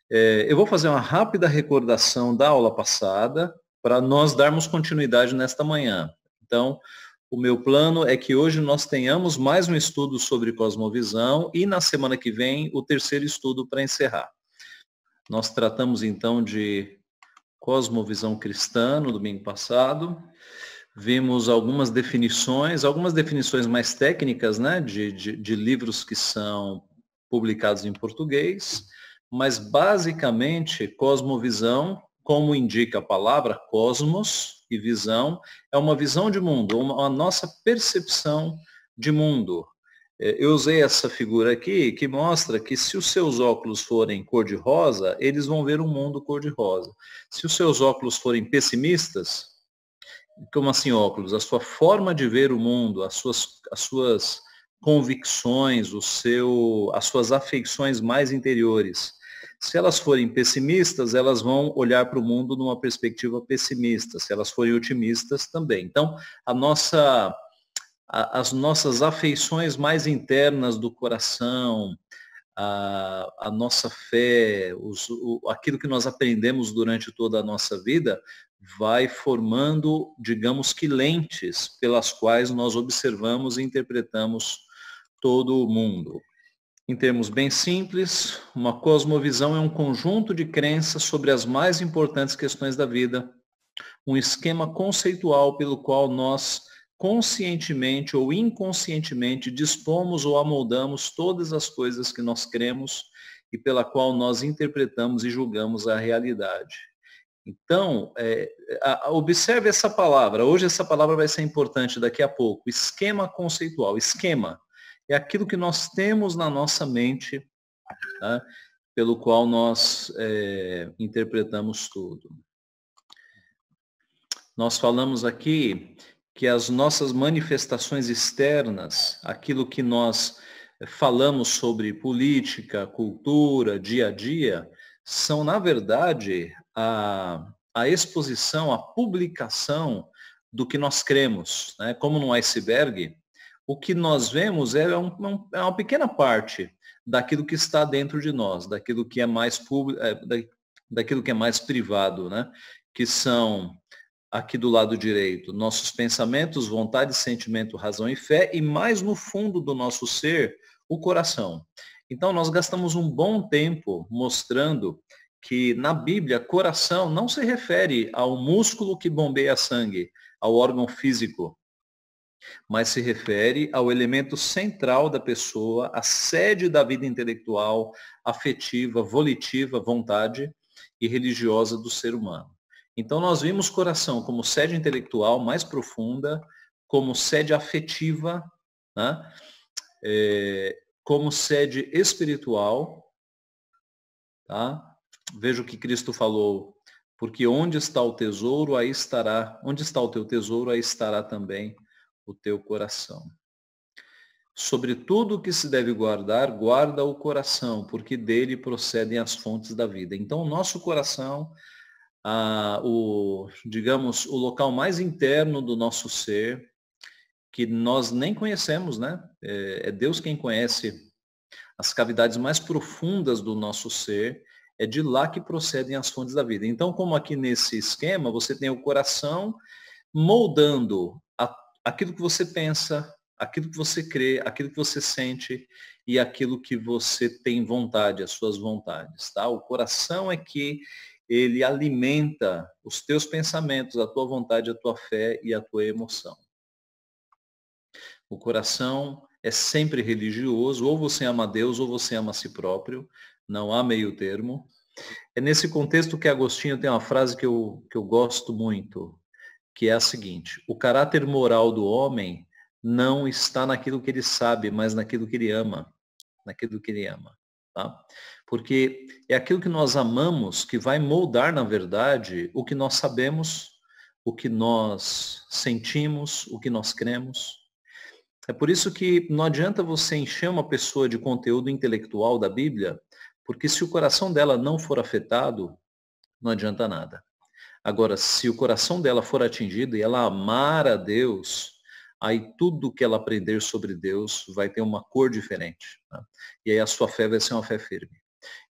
Eu vou fazer uma rápida recordação da aula passada para nós darmos continuidade nesta manhã. Então, o meu plano é que hoje nós tenhamos mais um estudo sobre cosmovisão e na semana que vem o terceiro estudo para encerrar. Nós tratamos então de cosmovisão cristã no domingo passado. Vimos algumas definições mais técnicas, né, de livros que são publicados em português, mas basicamente cosmovisão, como indica a palavra cosmos e visão, é uma visão de mundo, a nossa percepção de mundo. Eu usei essa figura aqui que mostra que se os seus óculos forem cor-de-rosa, eles vão ver um mundo cor-de-rosa. Se os seus óculos forem pessimistas, como assim óculos? A sua forma de ver o mundo, as suas convicções, as suas afeições mais interiores. Se elas forem pessimistas, elas vão olhar para o mundo numa perspectiva pessimista. Se elas forem otimistas, também. Então, as nossas afeições mais internas do coração, a nossa fé, aquilo que nós aprendemos durante toda a nossa vida, vai formando, digamos que lentes pelas quais nós observamos e interpretamos todo o mundo. Em termos bem simples, uma cosmovisão é um conjunto de crenças sobre as mais importantes questões da vida, um esquema conceitual pelo qual nós conscientemente ou inconscientemente dispomos ou amoldamos todas as coisas que nós cremos e pela qual nós interpretamos e julgamos a realidade. Então, observe essa palavra. Hoje essa palavra vai ser importante daqui a pouco. Esquema conceitual. Esquema é aquilo que nós temos na nossa mente, tá? Pelo qual nós interpretamos tudo. Nós falamos aqui que as nossas manifestações externas, aquilo que nós falamos sobre política, cultura, dia a dia, são, na verdade, a exposição, a publicação do que nós cremos, né? Como num iceberg, o que nós vemos é uma pequena parte daquilo que está dentro de nós, daquilo que é mais público, daquilo que é mais privado, né? Que são aqui do lado direito, nossos pensamentos, vontade, sentimento, razão e fé, e mais no fundo do nosso ser, o coração. Então, nós gastamos um bom tempo mostrando que na Bíblia, coração não se refere ao músculo que bombeia sangue, ao órgão físico, mas se refere ao elemento central da pessoa, a sede da vida intelectual, afetiva, volitiva, vontade e religiosa do ser humano. Então, nós vimos coração como sede intelectual mais profunda, como sede afetiva, né? Como sede espiritual. Tá? Veja o que Cristo falou, porque onde está o tesouro, aí estará, onde está o teu tesouro, aí estará também o teu coração. Sobre tudo o que se deve guardar, guarda o coração, porque dele procedem as fontes da vida. Então, o nosso coração, digamos, o local mais interno do nosso ser, que nós nem conhecemos, né? É Deus quem conhece as cavidades mais profundas do nosso ser, é de lá que procedem as fontes da vida. Então, como aqui nesse esquema, você tem o coração moldando aquilo que você pensa, aquilo que você crê, aquilo que você sente e aquilo que você tem vontade, as suas vontades, tá? O coração é que ele alimenta os teus pensamentos, a tua vontade, a tua fé e a tua emoção. O coração é sempre religioso, ou você ama Deus ou você ama a si próprio, não há meio termo. É nesse contexto que Agostinho tem uma frase que eu gosto muito, que é a seguinte: o caráter moral do homem não está naquilo que ele sabe, mas naquilo que ele ama. Naquilo que ele ama. Tá? Porque é aquilo que nós amamos que vai moldar, na verdade, o que nós sabemos, o que nós sentimos, o que nós cremos. É por isso que não adianta você encher uma pessoa de conteúdo intelectual da Bíblia, porque se o coração dela não for afetado, não adianta nada. Agora, se o coração dela for atingido e ela amar a Deus, aí tudo que ela aprender sobre Deus vai ter uma cor diferente. Tá? E aí a sua fé vai ser uma fé firme.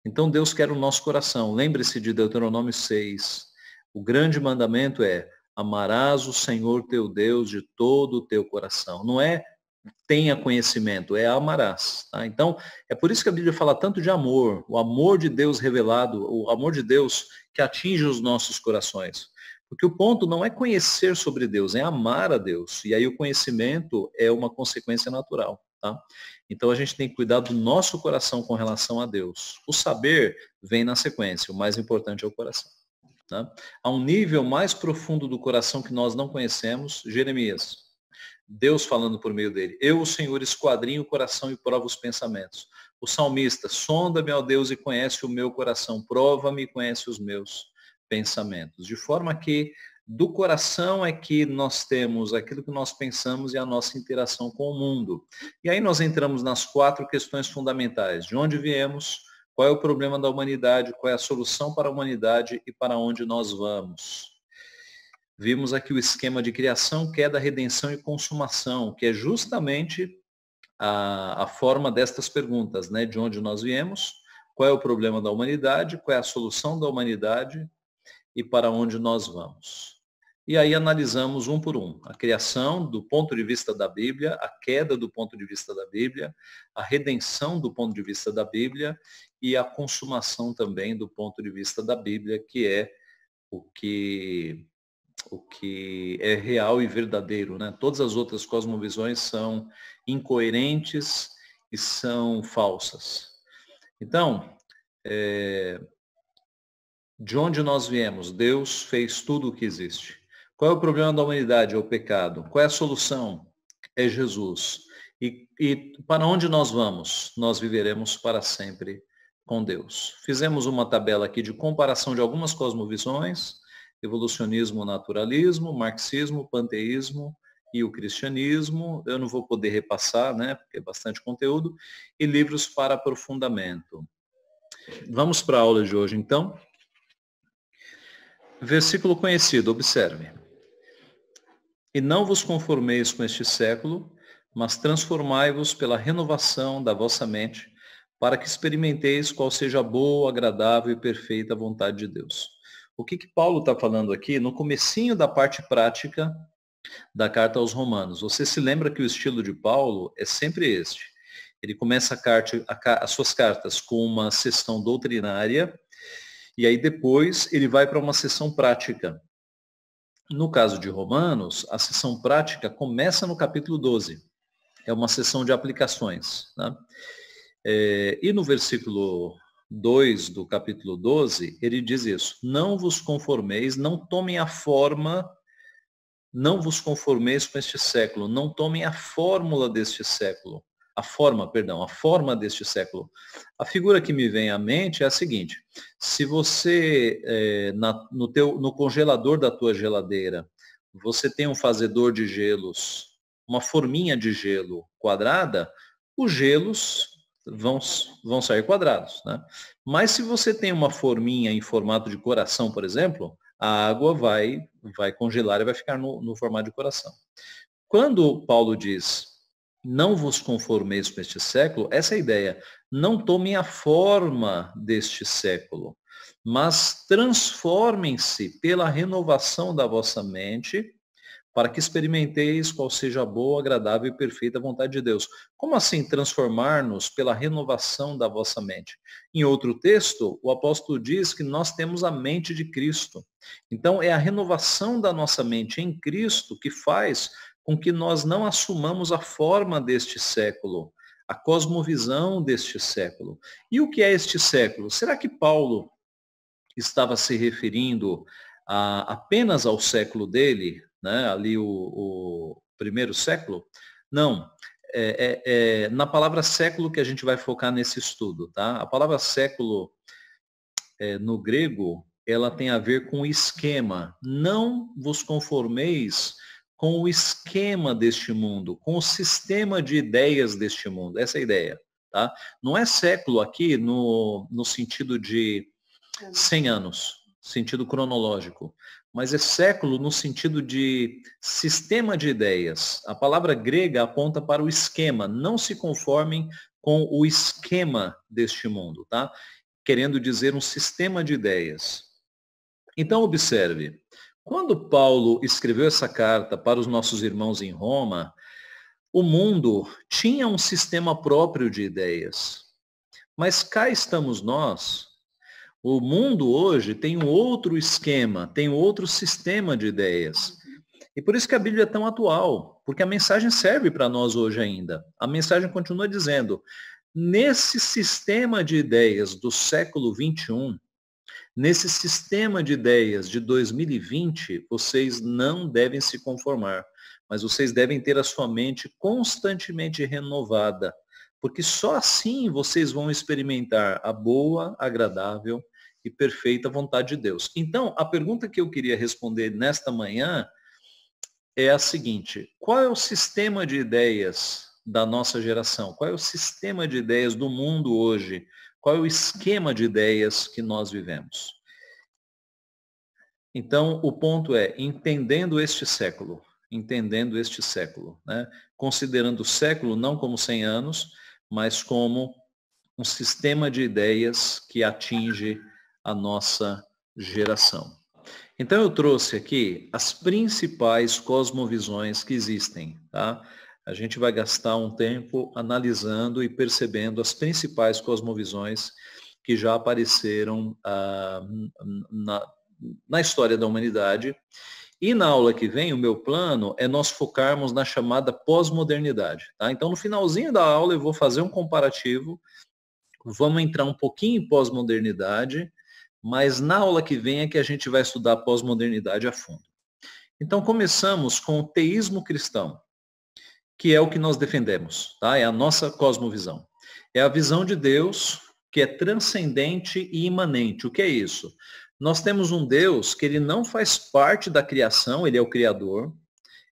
Então Deus quer o nosso coração. Lembre-se de Deuteronômio 6. O grande mandamento é: amarás o Senhor teu Deus de todo o teu coração. Não é tenha conhecimento, é amarás. Tá? Então, é por isso que a Bíblia fala tanto de amor, o amor de Deus revelado, o amor de Deus que atinge os nossos corações. Porque o ponto não é conhecer sobre Deus, é amar a Deus. E aí o conhecimento é uma consequência natural. Tá? Então a gente tem que cuidar do nosso coração com relação a Deus. O saber vem na sequência, o mais importante é o coração. Tá? Há um nível mais profundo do coração que nós não conhecemos, Jeremias. Deus falando por meio dele. Eu, o Senhor, esquadrinho o coração e provo os pensamentos. O salmista, sonda-me, ó Deus, e conhece o meu coração. Prova-me e conhece os meus pensamentos. De forma que do coração é que nós temos aquilo que nós pensamos e a nossa interação com o mundo. E aí nós entramos nas 4 questões fundamentais. De onde viemos, qual é o problema da humanidade, qual é a solução para a humanidade e para onde nós vamos. Vimos aqui o esquema de criação, queda, redenção e consumação, que é justamente a forma destas perguntas, né? De onde nós viemos, qual é o problema da humanidade, qual é a solução da humanidade e para onde nós vamos. E aí analisamos um por um. A criação do ponto de vista da Bíblia, a queda do ponto de vista da Bíblia, a redenção do ponto de vista da Bíblia e a consumação também do ponto de vista da Bíblia, que é o que é real e verdadeiro, né? Todas as outras cosmovisões são incoerentes e são falsas. Então, de onde nós viemos? Deus fez tudo o que existe. Qual é o problema da humanidade? É o pecado. Qual é a solução? É Jesus. E para onde nós vamos? Nós viveremos para sempre com Deus. Fizemos uma tabela aqui de comparação de algumas cosmovisões: evolucionismo, naturalismo, marxismo, panteísmo e o cristianismo. Eu não vou poder repassar, né, porque é bastante conteúdo, e livros para aprofundamento. Vamos para a aula de hoje, então. Versículo conhecido, observe. E não vos conformeis com este século, mas transformai-vos pela renovação da vossa mente, para que experimenteis qual seja a boa, agradável e perfeita vontade de Deus. O que Paulo está falando aqui no comecinho da parte prática da carta aos Romanos? Você se lembra que o estilo de Paulo é sempre este. Ele começa as suas cartas com uma sessão doutrinária e aí depois ele vai para uma sessão prática. No caso de Romanos, a sessão prática começa no capítulo 12. É uma sessão de aplicações. Tá? E no versículo 2 do capítulo 12, ele diz isso: não vos conformeis, não tomem a forma, não vos conformeis com este século, não tomem a fórmula deste século, a forma deste século. A figura que me vem à mente é a seguinte: se você, no congelador da tua geladeira, você tem um fazedor de gelos, uma forminha de gelo quadrada, os gelos vão sair quadrados, né? Mas se você tem uma forminha em formato de coração, por exemplo, a água vai congelar e vai ficar no formato de coração. Quando Paulo diz, não vos conformeis com este século, essa é a ideia. Não tomem a forma deste século, mas transformem-se pela renovação da vossa mente, para que experimenteis qual seja a boa, agradável e perfeita vontade de Deus. Como assim transformar-nos pela renovação da vossa mente? Em outro texto, o apóstolo diz que nós temos a mente de Cristo. Então, é a renovação da nossa mente em Cristo que faz com que nós não assumamos a forma deste século, a cosmovisão deste século. E o que é este século? Será que Paulo estava se referindo apenas ao século dele, né? Ali o primeiro século? Não. Na palavra século que a gente vai focar nesse estudo. Tá? A palavra século, no grego, ela tem a ver com esquema. Não vos conformeis com o esquema deste mundo, com o sistema de ideias deste mundo. Essa é a ideia. Tá? Não é século aqui no sentido de 100 anos, sentido cronológico, mas é século no sentido de sistema de ideias. A palavra grega aponta para o esquema. Não se conformem com o esquema deste mundo, tá? querendo dizer um sistema de ideias. Então, observe, quando Paulo escreveu essa carta para os nossos irmãos em Roma, o mundo tinha um sistema próprio de ideias. Mas cá estamos nós. O mundo hoje tem um outro esquema, tem um outro sistema de ideias. E por isso que a Bíblia é tão atual, porque a mensagem serve para nós hoje ainda. A mensagem continua dizendo, nesse sistema de ideias do século 21, nesse sistema de ideias de 2020, vocês não devem se conformar, mas vocês devem ter a sua mente constantemente renovada, porque só assim vocês vão experimentar a boa, agradável e perfeita vontade de Deus. Então, a pergunta que eu queria responder nesta manhã é a seguinte: qual é o sistema de ideias da nossa geração? Qual é o sistema de ideias do mundo hoje? Qual é o esquema de ideias que nós vivemos? Então, o ponto é, entendendo este século, né? Considerando o século não como 100 anos, mas como um sistema de ideias que atinge a nossa geração. Então eu trouxe aqui as principais cosmovisões que existem, tá? A gente vai gastar um tempo analisando e percebendo as principais cosmovisões que já apareceram na história da humanidade. E na aula que vem, o meu plano é nós focarmos na chamada pós-modernidade, tá? Então no finalzinho da aula eu vou fazer um comparativo, vamos entrar um pouquinho em pós-modernidade, mas na aula que vem é que a gente vai estudar a pós-modernidade a fundo. Então começamos com o teísmo cristão, que é o que nós defendemos, tá? É a nossa cosmovisão. É a visão de Deus que é transcendente e imanente. O que é isso? Nós temos um Deus que ele não faz parte da criação, ele é o Criador,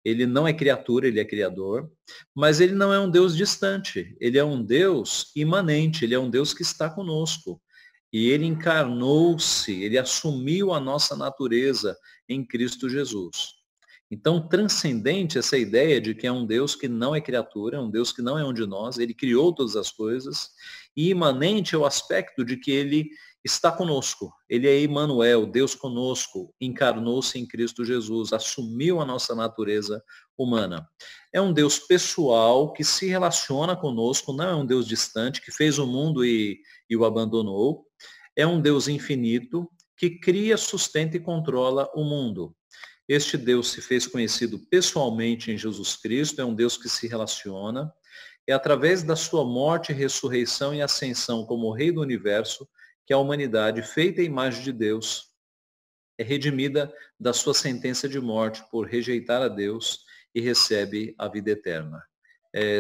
ele não é criatura, ele é Criador, mas ele não é um Deus distante, ele é um Deus imanente, ele é um Deus que está conosco. E ele encarnou-se, ele assumiu a nossa natureza em Cristo Jesus. Então, transcendente essa ideia de que é um Deus que não é criatura, é um Deus que não é um de nós, ele criou todas as coisas, e imanente é o aspecto de que ele está conosco. Ele é Emmanuel, Deus conosco, encarnou-se em Cristo Jesus, assumiu a nossa natureza humana. É um Deus pessoal que se relaciona conosco, não é um Deus distante, que fez o mundo e o abandonou. É um Deus infinito que cria, sustenta e controla o mundo. Este Deus se fez conhecido pessoalmente em Jesus Cristo, é um Deus que se relaciona. É através da sua morte, ressurreição e ascensão como Rei do Universo que a humanidade, feita à imagem de Deus, é redimida da sua sentença de morte por rejeitar a Deus e recebe a vida eterna.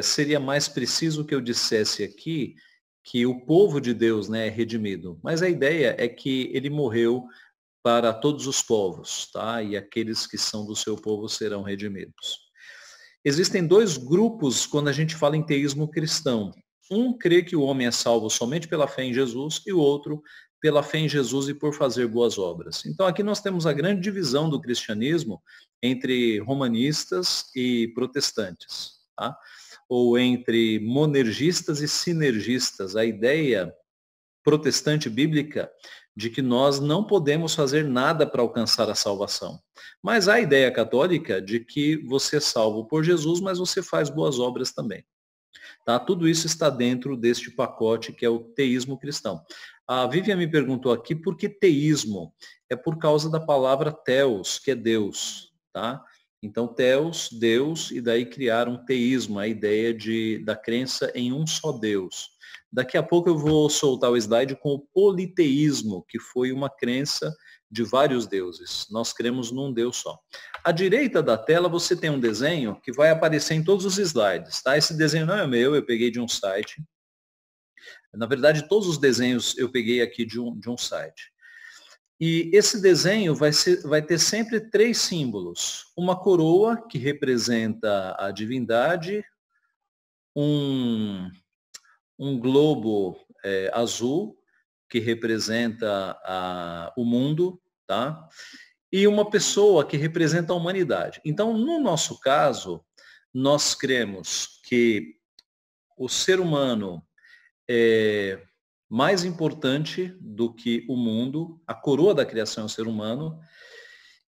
Seria mais preciso que eu dissesse aqui que o povo de Deus, né, é redimido, mas a ideia é que ele morreu para todos os povos, tá? E aqueles que são do seu povo serão redimidos. Existem dois grupos quando a gente fala em teísmo cristão. Um crê que o homem é salvo somente pela fé em Jesus e o outro pela fé em Jesus e por fazer boas obras. Então aqui nós temos a grande divisão do cristianismo entre romanistas e protestantes, tá? Ou entre monergistas e sinergistas. A ideia protestante bíblica de que nós não podemos fazer nada para alcançar a salvação. Mas há a ideia católica de que você é salvo por Jesus, mas você faz boas obras também. Tá? Tudo isso está dentro deste pacote que é o teísmo cristão. A Vivian me perguntou aqui por que teísmo? É por causa da palavra theos, que é Deus. Tá? Então, theos, Deus, e daí criaram teísmo, a ideia da crença em um só Deus. Daqui a pouco eu vou soltar o slide com o politeísmo, que foi uma crença de vários deuses. Nós cremos num Deus só. À direita da tela você tem um desenho que vai aparecer em todos os slides. Tá? Esse desenho não é meu, eu peguei de um site. Na verdade, todos os desenhos eu peguei aqui de um site. E esse desenho vai ter sempre três símbolos. Uma coroa, que representa a divindade, um globo azul, que representa o mundo, tá? E uma pessoa que representa a humanidade. Então, no nosso caso, nós cremos que o ser humano mais importante do que o mundo, a coroa da criação é o ser humano,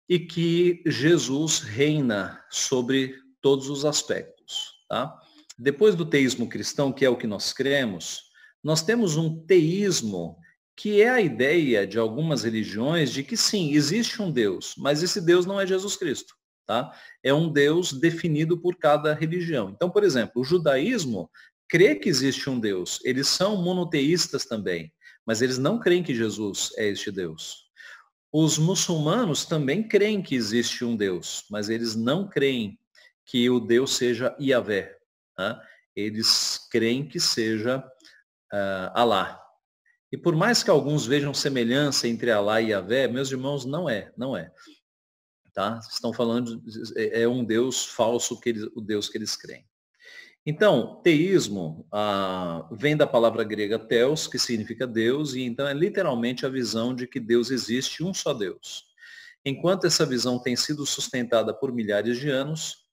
e que Jesus reina sobre todos os aspectos. Tá? Depois do teísmo cristão, que é o que nós cremos, nós temos um teísmo que é a ideia de algumas religiões de que sim, existe um Deus, mas esse Deus não é Jesus Cristo. Tá? É um Deus definido por cada religião. Então, por exemplo, o judaísmo crê que existe um Deus. Eles são monoteístas também, mas eles não creem que Jesus é este Deus. Os muçulmanos também creem que existe um Deus, mas eles não creem que o Deus seja Yahvé. Tá? Eles creem que seja Alá. E por mais que alguns vejam semelhança entre Alá e Yahvé, meus irmãos, não é. Tá? Estão falando, é um Deus falso, o Deus que eles creem. Então, teísmo vem da palavra grega theos, que significa Deus, e então é literalmente a visão de que Deus existe, um só Deus. Enquanto essa visão tem sido sustentada por milhares de anos,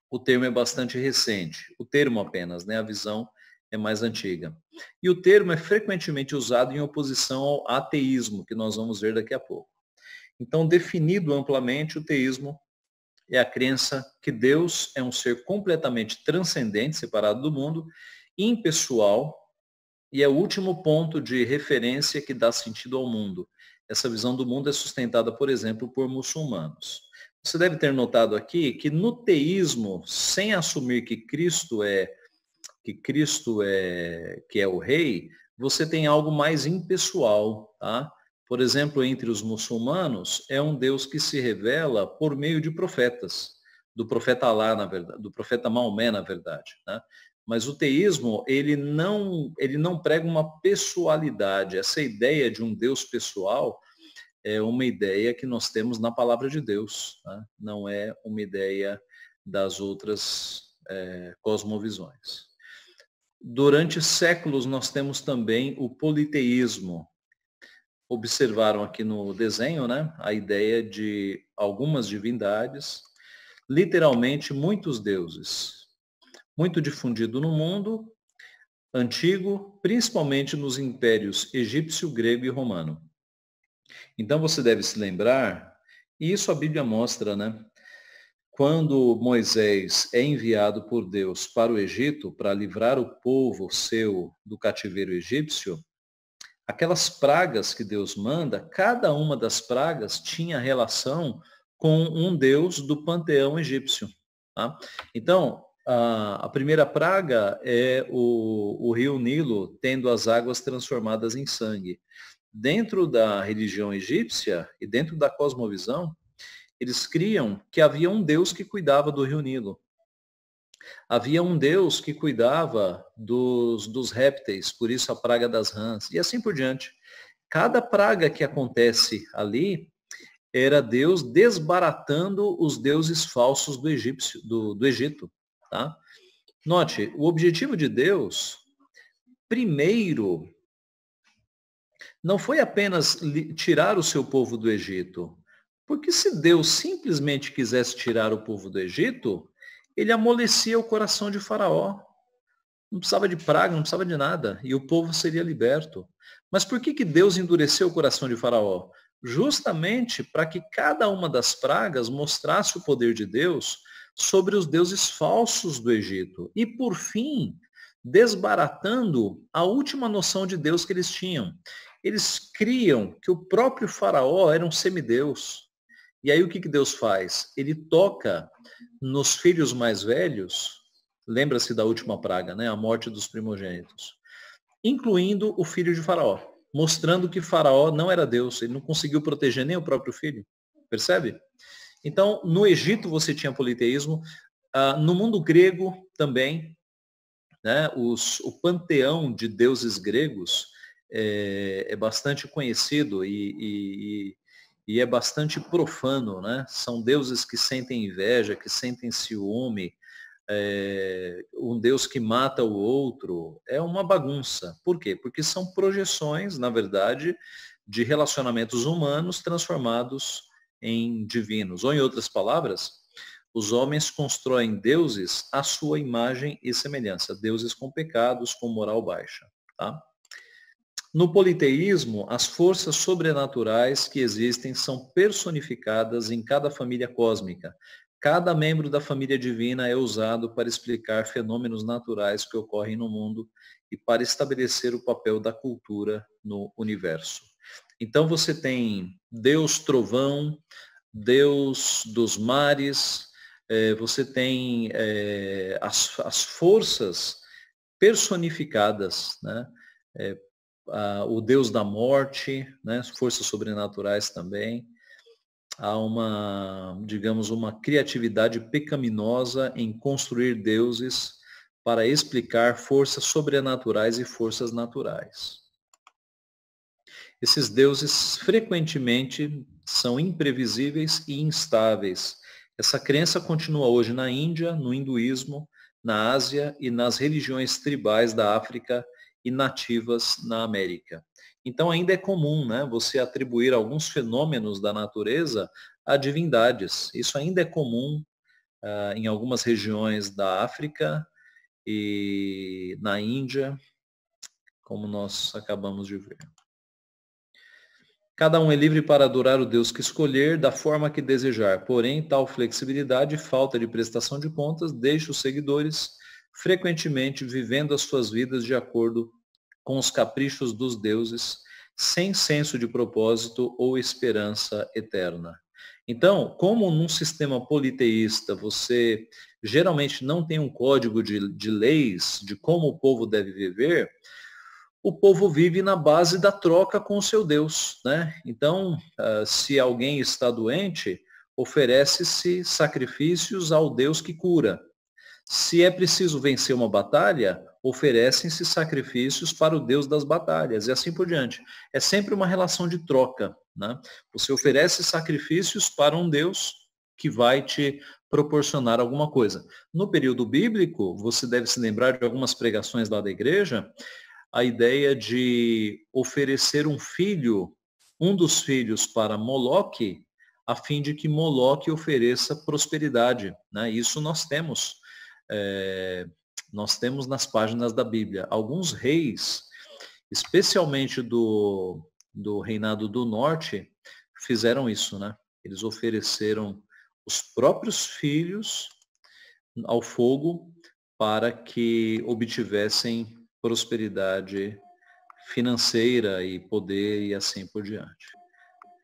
o termo é bastante recente. O termo apenas, né? A visão é mais antiga. E o termo é frequentemente usado em oposição ao ateísmo, que nós vamos ver daqui a pouco. Então, definido amplamente, o teísmo é a crença que Deus é um ser completamente transcendente, separado do mundo, impessoal, e é o último ponto de referência que dá sentido ao mundo. Essa visão do mundo é sustentada, por exemplo, por muçulmanos. Você deve ter notado aqui que no teísmo, sem assumir que Cristo é o rei, você tem algo mais impessoal, tá? Por exemplo, entre os muçulmanos, é um Deus que se revela por meio de profetas, do profeta Alá, na verdade, do profeta Maomé, na verdade, né? Mas o teísmo, ele não prega uma pessoalidade. Essa ideia de um Deus pessoal é uma ideia que nós temos na palavra de Deus, né? Não é uma ideia das outras cosmovisões. Durante séculos, nós temos também o politeísmo. Observaram aqui no desenho, né, a ideia de algumas divindades, literalmente muitos deuses, muito difundido no mundo antigo, principalmente nos impérios egípcio, grego e romano. Então você deve se lembrar, e isso a Bíblia mostra, né? Quando Moisés é enviado por Deus para o Egito para livrar o povo seu do cativeiro egípcio, aquelas pragas que Deus manda, cada uma das pragas tinha relação com um deus do panteão egípcio. Tá? Então, a primeira praga é o rio Nilo tendo as águas transformadas em sangue. Dentro da religião egípcia e dentro da cosmovisão, eles criam que havia um Deus que cuidava do rio Nilo. Havia um Deus que cuidava dos répteis, por isso a praga das rãs, e assim por diante. Cada praga que acontece ali era Deus desbaratando os deuses falsos do Egito. Tá? Note, o objetivo de Deus, primeiro, não foi apenas tirar o seu povo do Egito, porque se Deus simplesmente quisesse tirar o povo do Egito, ele amolecia o coração de Faraó. Não precisava de praga, não precisava de nada, e o povo seria liberto. Mas por que Deus endureceu o coração de Faraó? Justamente para que cada uma das pragas mostrasse o poder de Deus sobre os deuses falsos do Egito. E, por fim, desbaratando a última noção de Deus que eles tinham. Eles criam que o próprio Faraó era um semideus. E aí o que Deus faz? Ele toca nos filhos mais velhos, lembra-se da última praga, né? A morte dos primogênitos, incluindo o filho de Faraó, mostrando que Faraó não era Deus, ele não conseguiu proteger nem o próprio filho. Percebe? Então, no Egito você tinha politeísmo, no mundo grego também, né? O panteão de deuses gregos é bastante conhecido e é bastante profano, né? São deuses que sentem inveja, que sentem ciúme, um Deus que mata o outro, é uma bagunça. Por quê? Porque são projeções, na verdade, de relacionamentos humanos transformados em divinos. Ou, em outras palavras, os homens constroem deuses à sua imagem e semelhança, deuses com pecados, com moral baixa. Tá? No politeísmo, as forças sobrenaturais que existem são personificadas em cada família cósmica. Cada membro da família divina é usado para explicar fenômenos naturais que ocorrem no mundo e para estabelecer o papel da cultura no universo. Então você tem Deus trovão, Deus dos mares, você tem as forças personificadas, né? O Deus da morte, né? Forças sobrenaturais também. Há uma, digamos, uma criatividade pecaminosa em construir deuses para explicar forças sobrenaturais e forças naturais. Esses deuses frequentemente são imprevisíveis e instáveis. Essa crença continua hoje na Índia, no hinduísmo, na Ásia e nas religiões tribais da África e nativas na América. Então ainda é comum, né, você atribuir alguns fenômenos da natureza a divindades. Isso ainda é comum em algumas regiões da África e na Índia, como nós acabamos de ver. Cada um é livre para adorar o Deus que escolher, da forma que desejar. Porém, tal flexibilidade e falta de prestação de contas deixa os seguidores frequentemente vivendo as suas vidas de acordo com os caprichos dos deuses, sem senso de propósito ou esperança eterna. Então, como num sistema politeísta você geralmente não tem um código de leis de como o povo deve viver, o povo vive na base da troca com o seu Deus, né? Então, se alguém está doente, oferece-se sacrifícios ao Deus que cura. Se é preciso vencer uma batalha, oferecem-se sacrifícios para o Deus das batalhas, e assim por diante. É sempre uma relação de troca, né? Você oferece sacrifícios para um Deus que vai te proporcionar alguma coisa. No período bíblico, você deve se lembrar de algumas pregações lá da igreja, a ideia de oferecer um dos filhos para Moloque, a fim de que Moloque ofereça prosperidade, né? Isso nós temos nas páginas da Bíblia. Alguns reis, especialmente do reinado do norte, fizeram isso, né? Eles ofereceram os próprios filhos ao fogo para que obtivessem prosperidade financeira e poder e assim por diante.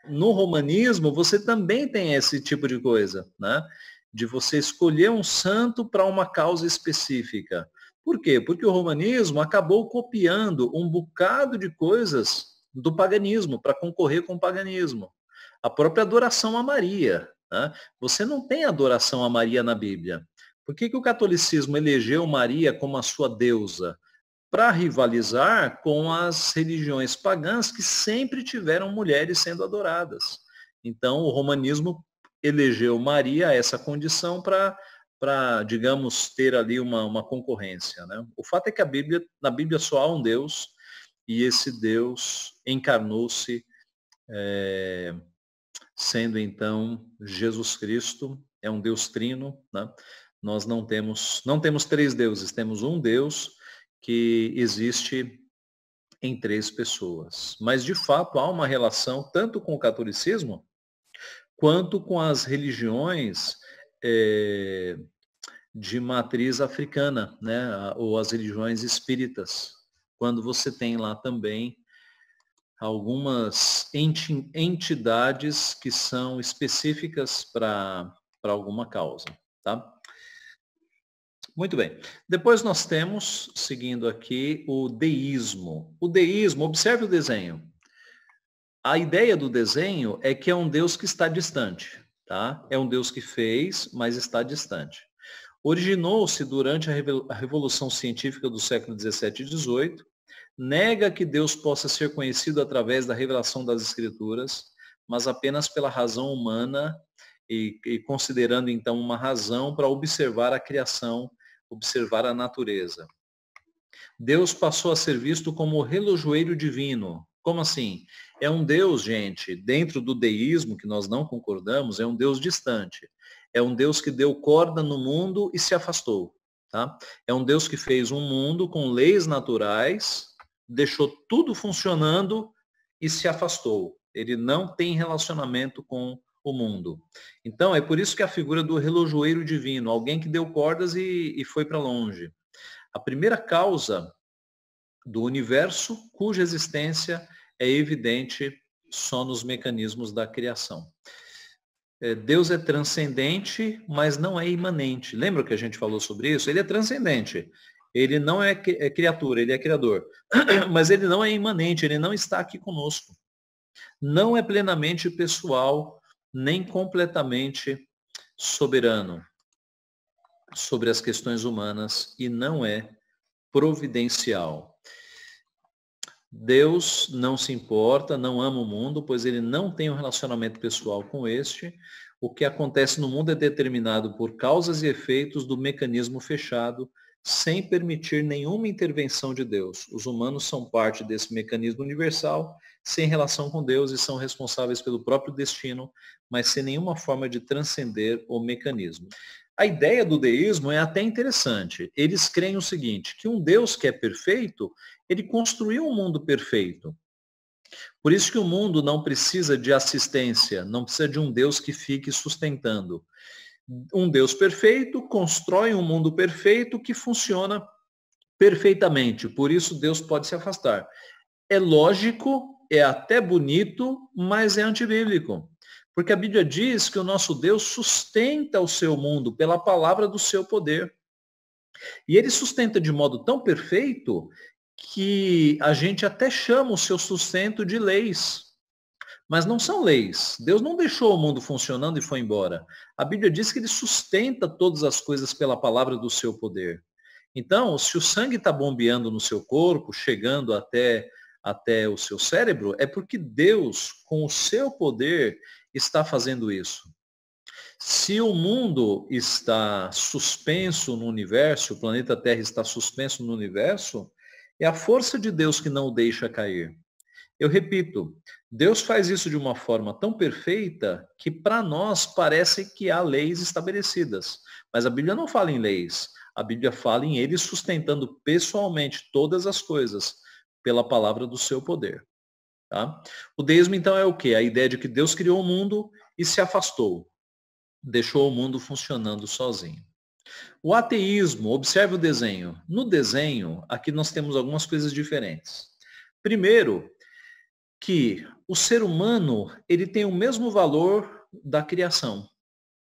No romanismo, você também tem esse tipo de coisa, né? De você escolher um santo para uma causa específica. Por quê? Porque o romanismo acabou copiando um bocado de coisas do paganismo para concorrer com o paganismo. A própria adoração a Maria, né? Você não tem adoração a Maria na Bíblia. Por que o catolicismo elegeu Maria como a sua deusa? Para rivalizar com as religiões pagãs que sempre tiveram mulheres sendo adoradas. Então, o romanismo elegeu Maria a essa condição para, digamos, ter ali uma concorrência, né? O fato é que na Bíblia só há um Deus, e esse Deus encarnou-se, sendo então Jesus Cristo, é um Deus trino, né? Nós não temos três deuses, temos um Deus que existe em três pessoas. Mas, de fato, há uma relação tanto com o catolicismo quanto com as religiões de matriz africana, né? Ou as religiões espíritas, quando você tem lá também algumas entidades que são específicas para alguma causa, tá? Muito bem. Depois nós temos, seguindo aqui, o deísmo. O deísmo, observe o desenho. A ideia do desenho é que é um Deus que está distante, tá? É um Deus que fez, mas está distante. Originou-se durante a Revolução Científica do século 17 e 18, nega que Deus possa ser conhecido através da revelação das Escrituras, mas apenas pela razão humana e considerando então uma razão para observar a criação, observar a natureza. Deus passou a ser visto como o relojoeiro divino. Como assim? É um Deus, gente, dentro do deísmo, que nós não concordamos, é um Deus distante. É um Deus que deu corda no mundo e se afastou. Tá? É um Deus que fez um mundo com leis naturais, deixou tudo funcionando e se afastou. Ele não tem relacionamento com o mundo. Então, é por isso que a figura do relojoeiro divino, alguém que deu cordas e foi para longe. A primeira causa do universo, cuja existência é evidente só nos mecanismos da criação. Deus é transcendente, mas não é imanente. Lembra que a gente falou sobre isso? Ele é transcendente. Ele não é criatura, ele é criador. Mas ele não é imanente, ele não está aqui conosco. Não é plenamente pessoal, nem completamente soberano sobre as questões humanas e não é providencial. Deus não se importa, não ama o mundo, pois ele não tem um relacionamento pessoal com este. O que acontece no mundo é determinado por causas e efeitos do mecanismo fechado, sem permitir nenhuma intervenção de Deus. Os humanos são parte desse mecanismo universal, sem relação com Deus e são responsáveis pelo próprio destino, mas sem nenhuma forma de transcender o mecanismo. A ideia do deísmo é até interessante. Eles creem o seguinte, que um Deus que é perfeito, ele construiu um mundo perfeito. Por isso que o mundo não precisa de assistência, não precisa de um Deus que fique sustentando. Um Deus perfeito constrói um mundo perfeito que funciona perfeitamente. Por isso Deus pode se afastar. É lógico, é até bonito, mas é antibíblico. Porque a Bíblia diz que o nosso Deus sustenta o seu mundo pela palavra do seu poder. E ele sustenta de modo tão perfeito que a gente até chama o seu sustento de leis. Mas não são leis. Deus não deixou o mundo funcionando e foi embora. A Bíblia diz que ele sustenta todas as coisas pela palavra do seu poder. Então, se o sangue está bombeando no seu corpo, chegando até o seu cérebro, é porque Deus, com o seu poder, está fazendo isso. Se o mundo está suspenso no universo, o planeta Terra está suspenso no universo, é a força de Deus que não o deixa cair. Eu repito, Deus faz isso de uma forma tão perfeita que para nós parece que há leis estabelecidas. Mas a Bíblia não fala em leis. A Bíblia fala em ele sustentando pessoalmente todas as coisas pela palavra do seu poder. Tá? O deísmo, então, é o quê? A ideia de que Deus criou o mundo e se afastou. Deixou o mundo funcionando sozinho. O ateísmo, observe o desenho. No desenho, aqui nós temos algumas coisas diferentes. Primeiro, que o ser humano ele tem o mesmo valor da criação,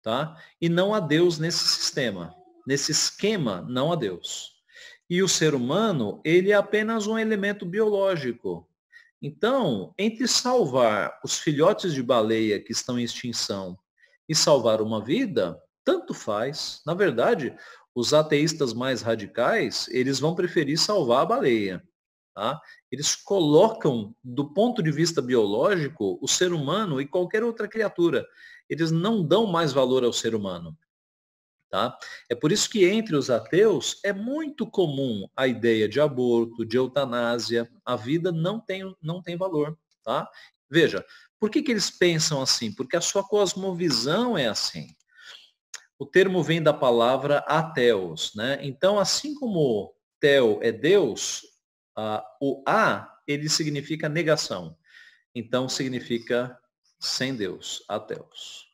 tá? E não há Deus nesse sistema. Nesse esquema, não há Deus. E o ser humano, ele é apenas um elemento biológico. Então, entre salvar os filhotes de baleia que estão em extinção e salvar uma vida, tanto faz. Na verdade, os ateístas mais radicais, eles vão preferir salvar a baleia. Tá? Eles colocam, do ponto de vista biológico, o ser humano e qualquer outra criatura. Eles não dão mais valor ao ser humano. Tá? É por isso que entre os ateus é muito comum a ideia de aborto, de eutanásia. A vida não tem valor. Tá? Veja, por que eles pensam assim? Porque a sua cosmovisão é assim. O termo vem da palavra ateos. Né? Então, assim como teo é Deus, o ele significa negação. Então, significa sem Deus, ateus.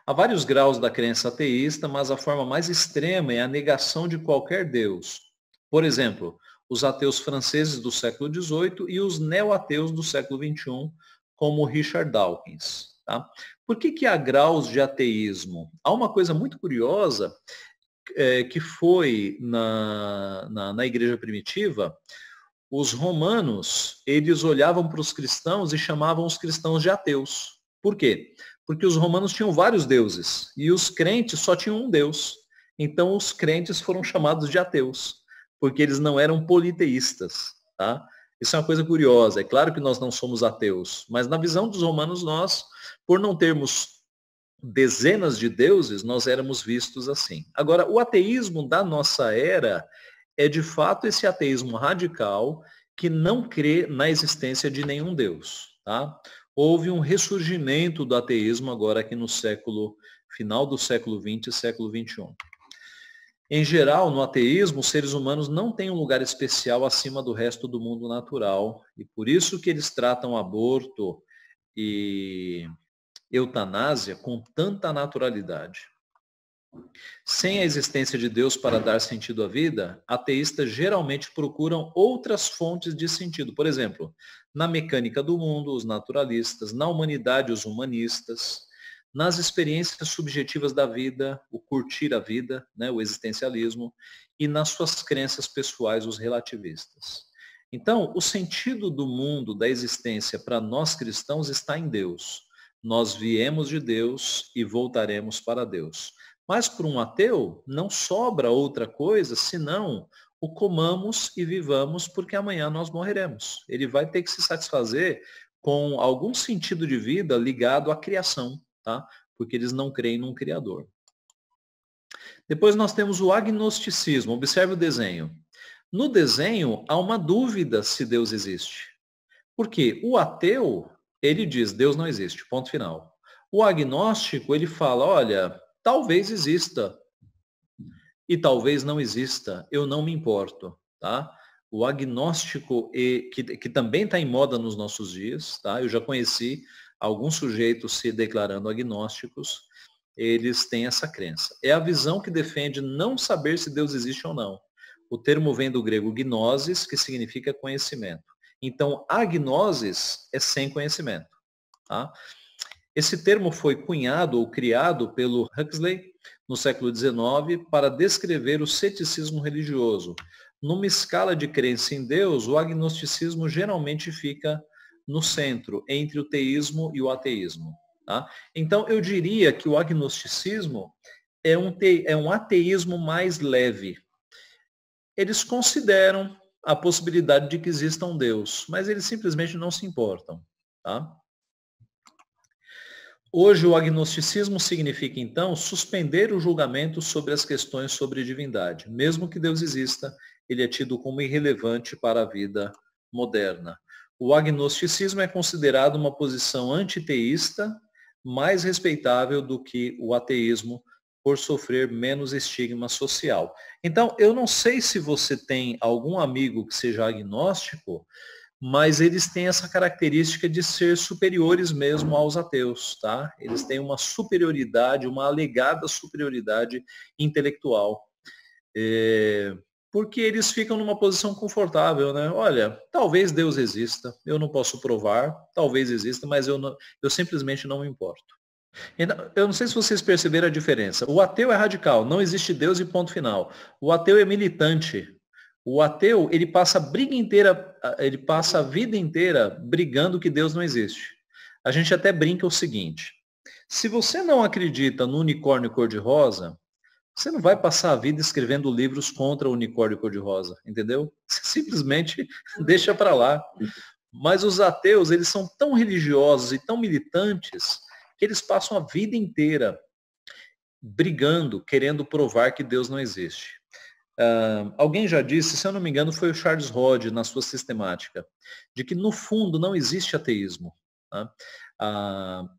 Há vários graus da crença ateísta, mas a forma mais extrema é a negação de qualquer Deus. Por exemplo, os ateus franceses do século XVIII e os neo-ateus do século XXI, como Richard Dawkins. Tá? Por que há graus de ateísmo? Há uma coisa muito curiosa que foi na igreja primitiva. Os romanos, eles olhavam para os cristãos e chamavam os cristãos de ateus. Por quê? Porque os romanos tinham vários deuses e os crentes só tinham um Deus. Então os crentes foram chamados de ateus, porque eles não eram politeístas. Tá? Isso é uma coisa curiosa. É claro que nós não somos ateus, mas na visão dos romanos nós, por não termos dezenas de deuses, nós éramos vistos assim. Agora, o ateísmo da nossa era é de fato esse ateísmo radical que não crê na existência de nenhum Deus. Tá? Houve um ressurgimento do ateísmo agora aqui no final do século XX e século XXI. Em geral, no ateísmo, os seres humanos não têm um lugar especial acima do resto do mundo natural. E por isso que eles tratam aborto e eutanásia com tanta naturalidade. Sem a existência de Deus para dar sentido à vida, ateístas geralmente procuram outras fontes de sentido. Por exemplo, na mecânica do mundo, os naturalistas, na humanidade, os humanistas, nas experiências subjetivas da vida, o curtir a vida, né, o existencialismo, e nas suas crenças pessoais, os relativistas. Então, o sentido do mundo, da existência para nós cristãos está em Deus. Nós viemos de Deus e voltaremos para Deus. Mas para um ateu, não sobra outra coisa senão o comamos e vivamos, porque amanhã nós morreremos. Ele vai ter que se satisfazer com algum sentido de vida ligado à criação, tá? Porque eles não creem num Criador. Depois nós temos o agnosticismo. Observe o desenho. No desenho, há uma dúvida se Deus existe. Porque o ateu, ele diz, Deus não existe, ponto final. O agnóstico, ele fala, olha, talvez exista e talvez não exista, eu não me importo, tá? O agnóstico, que também está em moda nos nossos dias, tá? Eu já conheci alguns sujeitos se declarando agnósticos, eles têm essa crença. É a visão que defende não saber se Deus existe ou não. O termo vem do grego gnosis, que significa conhecimento. Então, agnosis é sem conhecimento, tá? Esse termo foi cunhado ou criado pelo Huxley no século XIX para descrever o ceticismo religioso. Numa escala de crença em Deus, o agnosticismo geralmente fica no centro, entre o teísmo e o ateísmo. Tá? Então, eu diria que o agnosticismo é um ateísmo mais leve. Eles consideram a possibilidade de que exista um Deus, mas eles simplesmente não se importam. Tá? Hoje, o agnosticismo significa, então, suspender o julgamento sobre as questões sobre divindade. Mesmo que Deus exista, ele é tido como irrelevante para a vida moderna. O agnosticismo é considerado uma posição antiteísta, mais respeitável do que o ateísmo, por sofrer menos estigma social. Então, eu não sei se você tem algum amigo que seja agnóstico, mas eles têm essa característica de ser superiores mesmo aos ateus, tá? Eles têm uma superioridade, uma alegada superioridade intelectual. Porque eles ficam numa posição confortável, né? Olha, talvez Deus exista, eu não posso provar, talvez exista, mas eu simplesmente não me importo. Eu não sei se vocês perceberam a diferença. O ateu é radical, não existe Deus e ponto final. O ateu é militante. O ateu, ele passa a vida inteira brigando que Deus não existe. A gente até brinca o seguinte: se você não acredita no unicórnio cor-de-rosa, você não vai passar a vida escrevendo livros contra o unicórnio cor-de-rosa, entendeu? Você simplesmente deixa para lá. Mas os ateus, eles são tão religiosos e tão militantes que eles passam a vida inteira brigando, querendo provar que Deus não existe. Alguém já disse, se eu não me engano, foi o Charles Hodge, na sua sistemática, de que no fundo não existe ateísmo. Tá?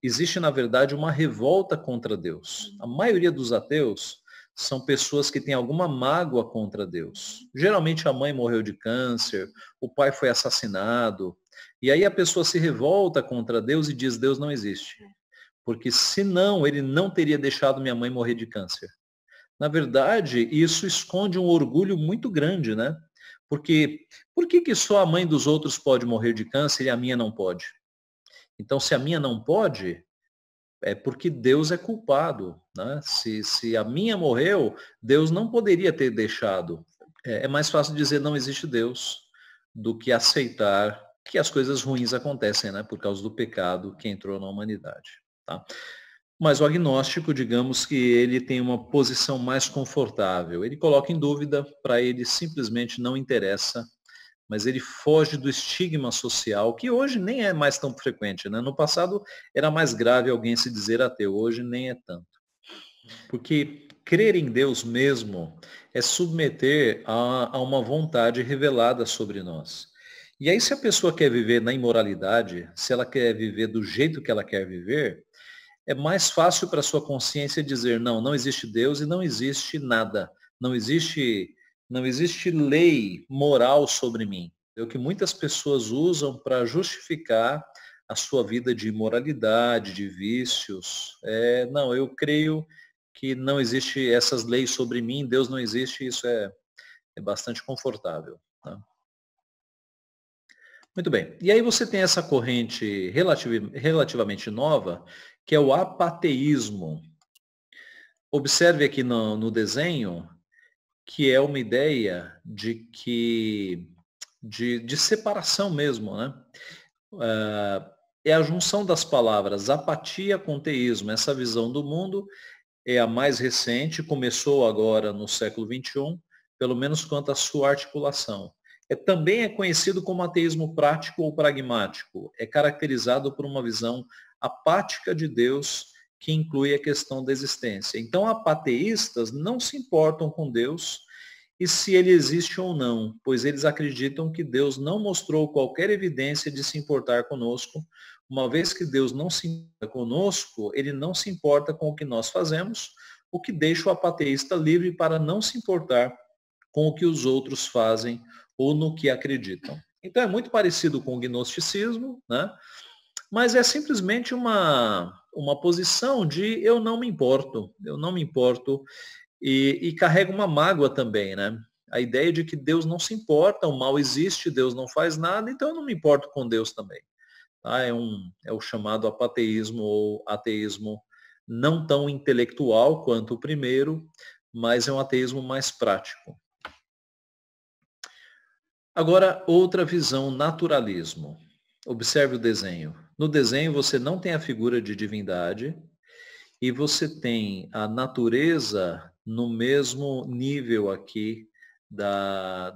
Existe, na verdade, uma revolta contra Deus. A maioria dos ateus são pessoas que têm alguma mágoa contra Deus. Geralmente a mãe morreu de câncer, o pai foi assassinado, e aí a pessoa se revolta contra Deus e diz, Deus não existe. Porque senão ele não teria deixado minha mãe morrer de câncer. Na verdade, isso esconde um orgulho muito grande, né? Porque por que só a mãe dos outros pode morrer de câncer e a minha não pode? Então, se a minha não pode, é porque Deus é culpado, né? Se a minha morreu, Deus não poderia ter deixado. É mais fácil dizer não existe Deus do que aceitar que as coisas ruins acontecem, né? Por causa do pecado que entrou na humanidade, tá? Mas o agnóstico, digamos que ele tem uma posição mais confortável. Ele coloca em dúvida, para ele simplesmente não interessa, mas ele foge do estigma social, que hoje nem é mais tão frequente, né? No passado era mais grave alguém se dizer ateu, hoje nem é tanto. Porque crer em Deus mesmo é submeter a uma vontade revelada sobre nós. E aí, se a pessoa quer viver na imoralidade, se ela quer viver do jeito que ela quer viver, é mais fácil para a sua consciência dizer, não, não existe Deus e não existe nada. Não existe, não existe lei moral sobre mim. É o que muitas pessoas usam para justificar a sua vida de imoralidade, de vícios. Não, eu creio que não existe essas leis sobre mim, Deus não existe, isso é bastante confortável. Tá? Muito bem. E aí você tem essa corrente relativamente nova, que é o apateísmo. Observe aqui no desenho que é uma ideia de separação mesmo, né? É a junção das palavras apatia com teísmo. Essa visão do mundo é a mais recente, começou agora no século XXI, pelo menos quanto à sua articulação. Também é conhecido como ateísmo prático ou pragmático. É caracterizado por uma visão apática de Deus que inclui a questão da existência. Então, apateístas não se importam com Deus e se ele existe ou não, pois eles acreditam que Deus não mostrou qualquer evidência de se importar conosco. Uma vez que Deus não se importa conosco, ele não se importa com o que nós fazemos, o que deixa o apateísta livre para não se importar com o que os outros fazem ou no que acreditam. Então é muito parecido com o gnosticismo, né? Mas é simplesmente uma posição de eu não me importo e carrega uma mágoa também, né? A ideia de que Deus não se importa, o mal existe, Deus não faz nada, então eu não me importo com Deus também. Tá? É o chamado apateísmo ou ateísmo não tão intelectual quanto o primeiro, mas é um ateísmo mais prático. Agora, outra visão, naturalismo. Observe o desenho. No desenho você não tem a figura de divindade e você tem a natureza no mesmo nível aqui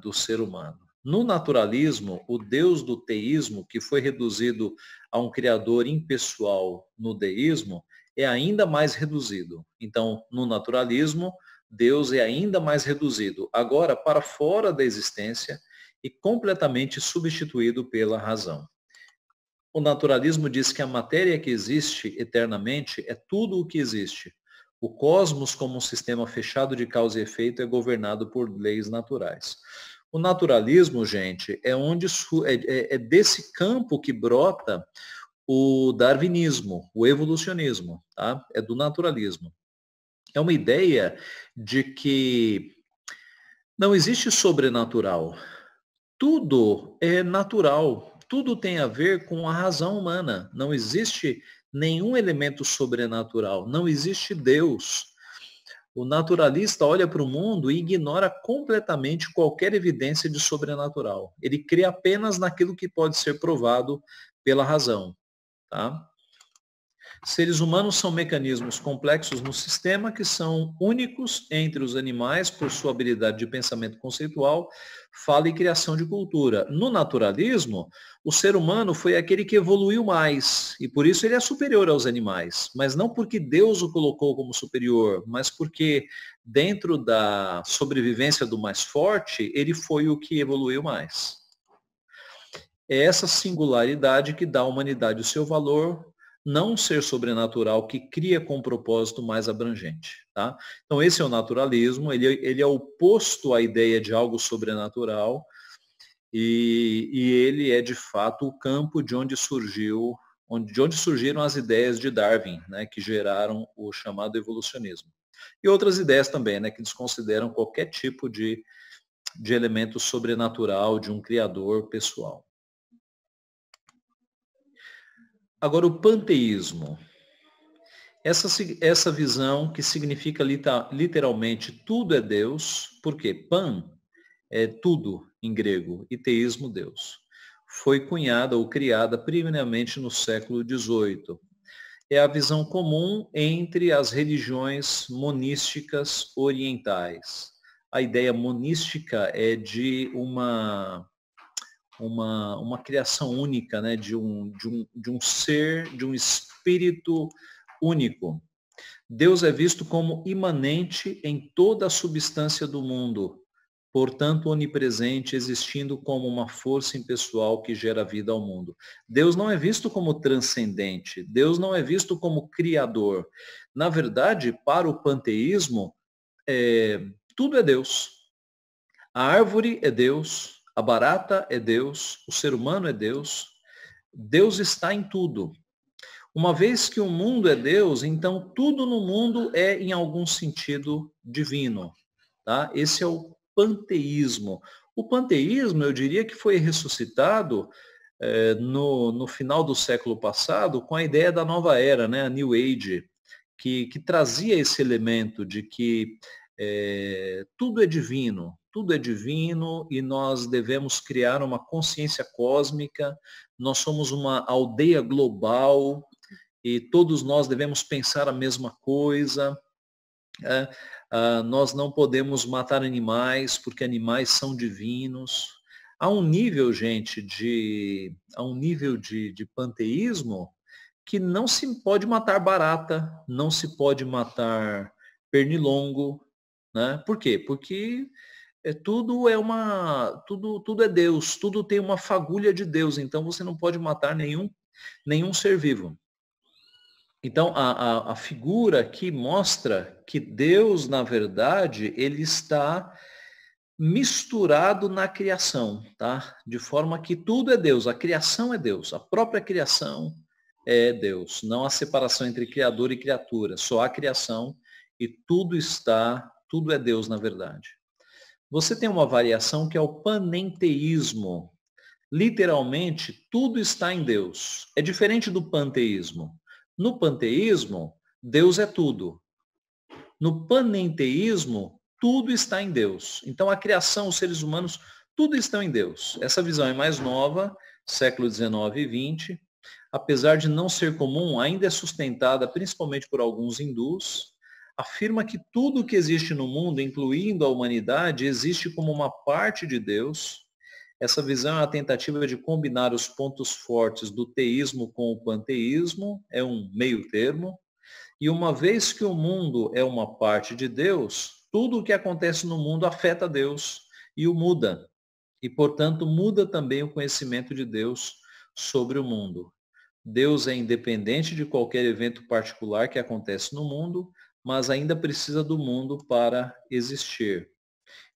do ser humano. No naturalismo, o Deus do teísmo, que foi reduzido a um criador impessoal no deísmo, é ainda mais reduzido. Então, no naturalismo, Deus é ainda mais reduzido, agora para fora da existência e completamente substituído pela razão. O naturalismo diz que a matéria que existe eternamente é tudo o que existe. O cosmos, como um sistema fechado de causa e efeito, é governado por leis naturais. O naturalismo, gente, é desse campo que brota o darwinismo, o evolucionismo, tá? É do naturalismo. É uma ideia de que não existe sobrenatural. Tudo é natural, tudo tem a ver com a razão humana. Não existe nenhum elemento sobrenatural, não existe Deus. O naturalista olha para o mundo e ignora completamente qualquer evidência de sobrenatural. Ele crê apenas naquilo que pode ser provado pela razão. Tá? Seres humanos são mecanismos complexos no sistema que são únicos entre os animais por sua habilidade de pensamento conceitual, fala e criação de cultura. No naturalismo, o ser humano foi aquele que evoluiu mais e por isso ele é superior aos animais, mas não porque Deus o colocou como superior, mas porque dentro da sobrevivência do mais forte, ele foi o que evoluiu mais. É essa singularidade que dá à humanidade o seu valor, não um ser sobrenatural que cria com um propósito mais abrangente. Tá? Então esse é o naturalismo, ele é oposto à ideia de algo sobrenatural e ele é de fato o campo de onde surgiram as ideias de Darwin, né, que geraram o chamado evolucionismo. E outras ideias também, né, que desconsideram qualquer tipo de elemento sobrenatural, de um criador pessoal. Agora, o panteísmo. Essa visão que significa literalmente tudo é Deus, porque pan é tudo em grego e teísmo Deus. Foi cunhada ou criada primeiramente no século XVIII. É a visão comum entre as religiões monísticas orientais. A ideia monística é de uma criação única, né? de um ser, de um espírito único. Deus é visto como imanente em toda a substância do mundo, portanto onipresente, existindo como uma força impessoal que gera vida ao mundo. Deus não é visto como transcendente, Deus não é visto como criador. Na verdade, para o panteísmo, Tudo é Deus. A árvore é Deus, a barata é Deus, o ser humano é Deus. Deus está em tudo. Uma vez que o mundo é Deus, então tudo no mundo é, em algum sentido, divino. Tá? Esse é o panteísmo. O panteísmo, eu diria que foi ressuscitado no final do século passado com a ideia da nova era, né? A New Age, que trazia esse elemento de que tudo é divino e nós devemos criar uma consciência cósmica, nós somos uma aldeia global e todos nós devemos pensar a mesma coisa. Nós não podemos matar animais porque animais são divinos. Há um nível, gente, de panteísmo que não se pode matar barata, não se pode matar pernilongo, né? Por quê? Porque tudo é Deus, tudo tem uma fagulha de Deus, então você não pode matar nenhum ser vivo. Então, a figura aqui mostra que Deus, na verdade, ele está misturado na criação, tá? De forma que tudo é Deus, a criação é Deus, a própria criação é Deus. Não há separação entre criador e criatura, só há criação e tudo é Deus, na verdade. Você tem uma variação que é o panenteísmo. Literalmente, tudo está em Deus. É diferente do panteísmo. No panteísmo, Deus é tudo. No panenteísmo, tudo está em Deus. Então, a criação, os seres humanos, tudo estão em Deus. Essa visão é mais nova, século XIX e XX. Apesar de não ser comum, ainda é sustentada principalmente por alguns hindus. Afirma que tudo que existe no mundo, incluindo a humanidade, existe como uma parte de Deus. Essa visão é a tentativa de combinar os pontos fortes do teísmo com o panteísmo, é um meio termo. E uma vez que o mundo é uma parte de Deus, tudo o que acontece no mundo afeta Deus e o muda. E, portanto, muda também o conhecimento de Deus sobre o mundo. Deus é independente de qualquer evento particular que acontece no mundo, mas ainda precisa do mundo para existir.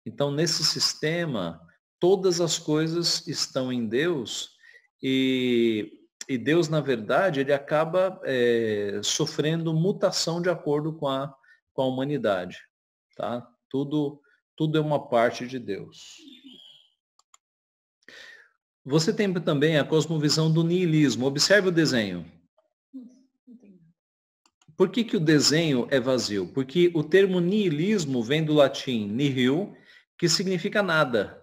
Então, nesse sistema, todas as coisas estão em Deus e Deus, na verdade, ele acaba sofrendo mutação de acordo com a humanidade. Tá? Tudo é uma parte de Deus. Você tem também a cosmovisão do niilismo. Observe o desenho. Por que o desenho é vazio? Porque o termo niilismo vem do latim nihil, que significa nada.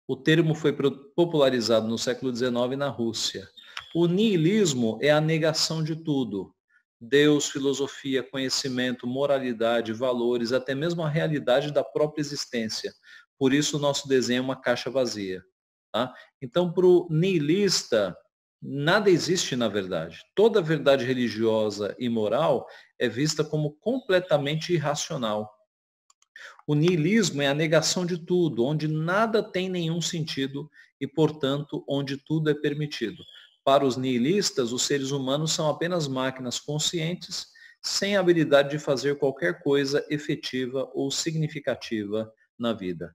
O termo foi popularizado no século XIX na Rússia. O niilismo é a negação de tudo. Deus, filosofia, conhecimento, moralidade, valores, até mesmo a realidade da própria existência. Por isso o nosso desenho é uma caixa vazia. Tá? Então, para o niilista, nada existe na verdade. Toda verdade religiosa e moral é vista como completamente irracional. O niilismo é a negação de tudo, onde nada tem nenhum sentido e, portanto, onde tudo é permitido. Para os niilistas, os seres humanos são apenas máquinas conscientes, sem habilidade de fazer qualquer coisa efetiva ou significativa na vida.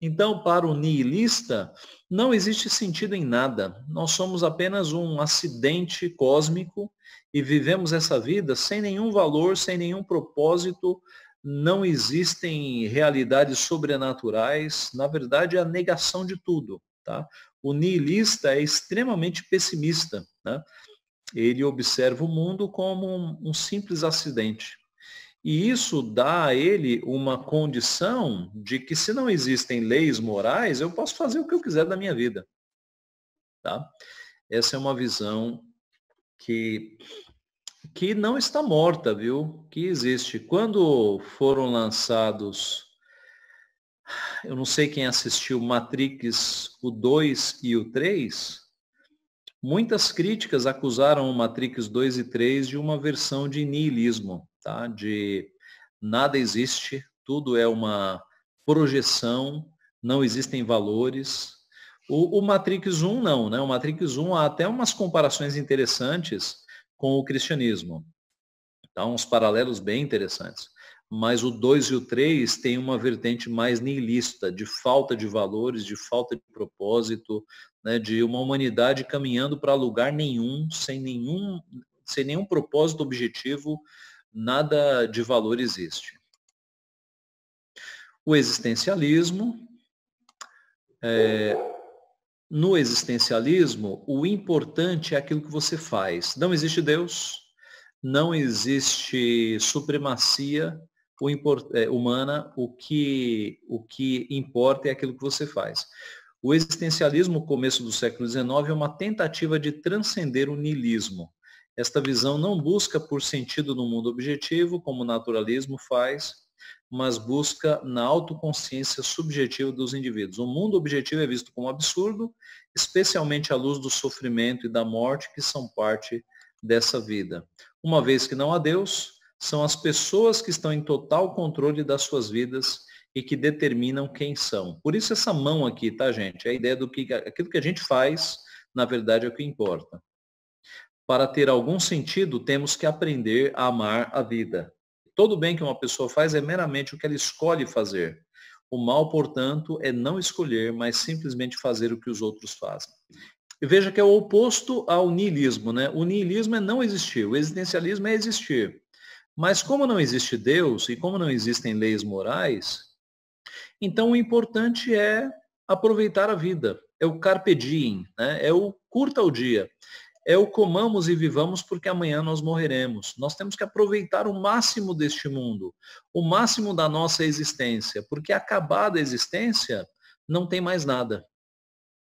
Então, para o niilista, não existe sentido em nada. Nós somos apenas um acidente cósmico e vivemos essa vida sem nenhum valor, sem nenhum propósito. Não existem realidades sobrenaturais. Na verdade, é a negação de tudo. Tá? O niilista é extremamente pessimista. Né? Ele observa o mundo como um simples acidente. E isso dá a ele uma condição de que, se não existem leis morais, eu posso fazer o que eu quiser da minha vida. Tá? Essa é uma visão que não está morta, viu? Que existe. Quando foram lançados, eu não sei quem assistiu Matrix, o 2 e o 3, muitas críticas acusaram o Matrix 2 e 3 de uma versão de niilismo, tá? De nada existe, tudo é uma projeção, não existem valores. O Matrix 1 não, né? O Matrix 1 há até umas comparações interessantes com o cristianismo. Tá? Uns paralelos bem interessantes. mas o 2 e o 3 têm uma vertente mais nihilista, de falta de valores, de falta de propósito, né, de uma humanidade caminhando para lugar nenhum, sem nenhum propósito objetivo, nada de valor existe. O existencialismo, no existencialismo, o importante é aquilo que você faz. Não existe Deus, não existe supremacia humana, o que importa é aquilo que você faz. O existencialismo, no começo do século XIX, é uma tentativa de transcender o niilismo. Esta visão não busca por sentido no mundo objetivo, como o naturalismo faz, mas busca na autoconsciência subjetiva dos indivíduos. O mundo objetivo é visto como absurdo, especialmente à luz do sofrimento e da morte, que são parte dessa vida. Uma vez que não há Deus, são as pessoas que estão em total controle das suas vidas e que determinam quem são. Por isso essa mão aqui, tá, gente? É a ideia do que aquilo que a gente faz, na verdade, é o que importa. Para ter algum sentido, temos que aprender a amar a vida. Todo bem que uma pessoa faz é meramente o que ela escolhe fazer. O mal, portanto, é não escolher, mas simplesmente fazer o que os outros fazem. E veja que é o oposto ao niilismo, né? O niilismo é não existir, o existencialismo é existir. Mas como não existe Deus e como não existem leis morais, então o importante é aproveitar a vida. É o carpe diem, né? É o curta o dia. É o comamos e vivamos porque amanhã nós morreremos. Nós temos que aproveitar o máximo deste mundo, o máximo da nossa existência, porque acabada a existência, não tem mais nada.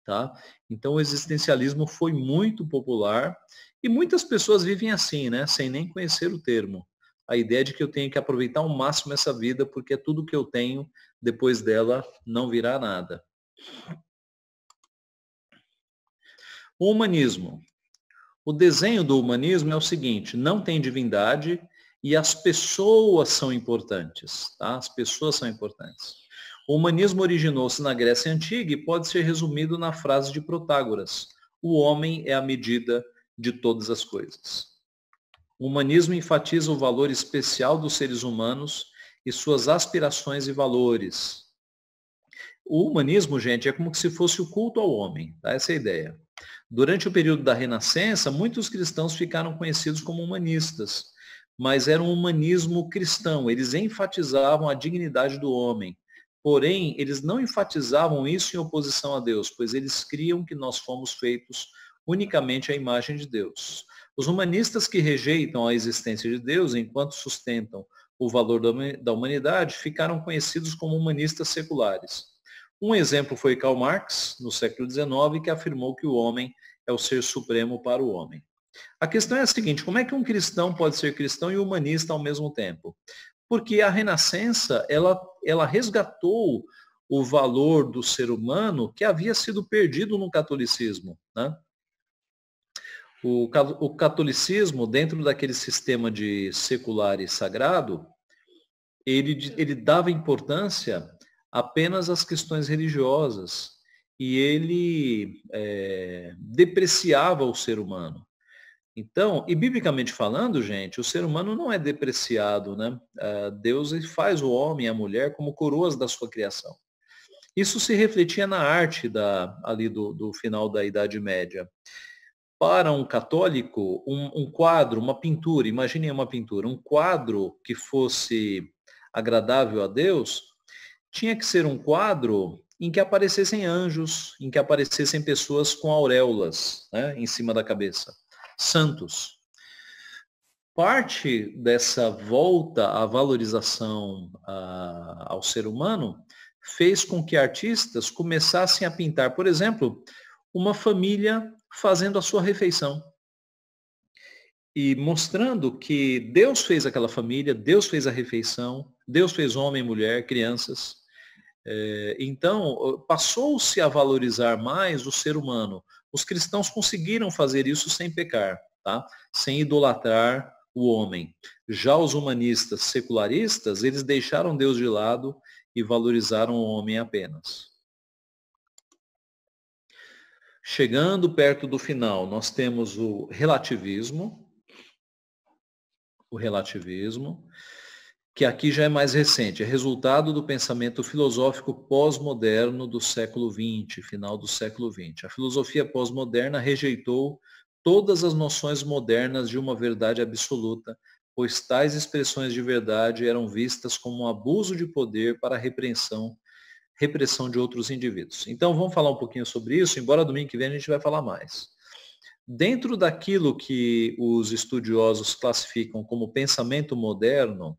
Tá? Então o existencialismo foi muito popular e muitas pessoas vivem assim, né? Sem nem conhecer o termo. A ideia de que eu tenho que aproveitar ao máximo essa vida porque é tudo que eu tenho, depois dela não virá nada. O humanismo. O desenho do humanismo é o seguinte, não tem divindade e as pessoas são importantes, tá? As pessoas são importantes. O humanismo originou-se na Grécia Antiga e pode ser resumido na frase de Protágoras: o homem é a medida de todas as coisas. O humanismo enfatiza o valor especial dos seres humanos e suas aspirações e valores. O humanismo, gente, é como se fosse o culto ao homem, tá? Essa é a ideia. Durante o período da Renascença, muitos cristãos ficaram conhecidos como humanistas, mas era um humanismo cristão, eles enfatizavam a dignidade do homem. Porém, eles não enfatizavam isso em oposição a Deus, pois eles criam que nós fomos feitos unicamente à imagem de Deus. Os humanistas que rejeitam a existência de Deus enquanto sustentam o valor da humanidade ficaram conhecidos como humanistas seculares. Um exemplo foi Karl Marx, no século XIX, que afirmou que o homem é o ser supremo para o homem. A questão é a seguinte, como é que um cristão pode ser cristão e humanista ao mesmo tempo? Porque a Renascença, ela resgatou o valor do ser humano que havia sido perdido no catolicismo, né? O catolicismo, dentro daquele sistema de secular e sagrado, ele dava importância apenas às questões religiosas e ele depreciava o ser humano. Então, e biblicamente falando, gente, o ser humano não é depreciado, né? Deus faz o homem e a mulher como coroas da sua criação. Isso se refletia na arte ali do final da Idade Média. Para um católico, um quadro, uma pintura, imaginem uma pintura, um quadro que fosse agradável a Deus, tinha que ser um quadro em que aparecessem anjos, em que aparecessem pessoas com auréolas, né, em cima da cabeça, santos. Parte dessa volta à valorização ao ser humano fez com que artistas começassem a pintar, por exemplo, uma família fazendo a sua refeição. E mostrando que Deus fez aquela família, Deus fez a refeição, Deus fez homem, mulher, crianças. Então, passou-se a valorizar mais o ser humano. Os cristãos conseguiram fazer isso sem pecar, tá? Sem idolatrar o homem. Já os humanistas secularistas, eles deixaram Deus de lado e valorizaram o homem apenas. Chegando perto do final, nós temos o relativismo. O relativismo. que aqui já é mais recente, é resultado do pensamento filosófico pós-moderno do século XX, final do século XX. A filosofia pós-moderna rejeitou todas as noções modernas de uma verdade absoluta, pois tais expressões de verdade eram vistas como um abuso de poder para a repressão de outros indivíduos. Então vamos falar um pouquinho sobre isso, embora domingo que vem a gente vai falar mais. Dentro daquilo que os estudiosos classificam como pensamento moderno,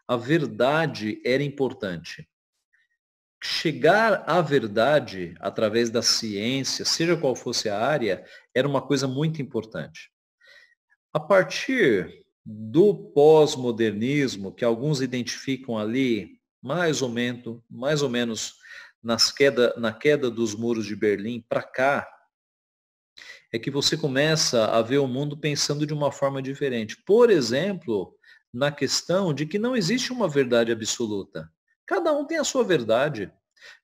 a verdade era importante. Chegar à verdade através da ciência, seja qual fosse a área, era uma coisa muito importante. A partir do pós-modernismo, que alguns identificam ali, mais ou menos na queda dos muros de Berlim para cá, é que você começa a ver o mundo pensando de uma forma diferente. Por exemplo, na questão de que não existe uma verdade absoluta. Cada um tem a sua verdade.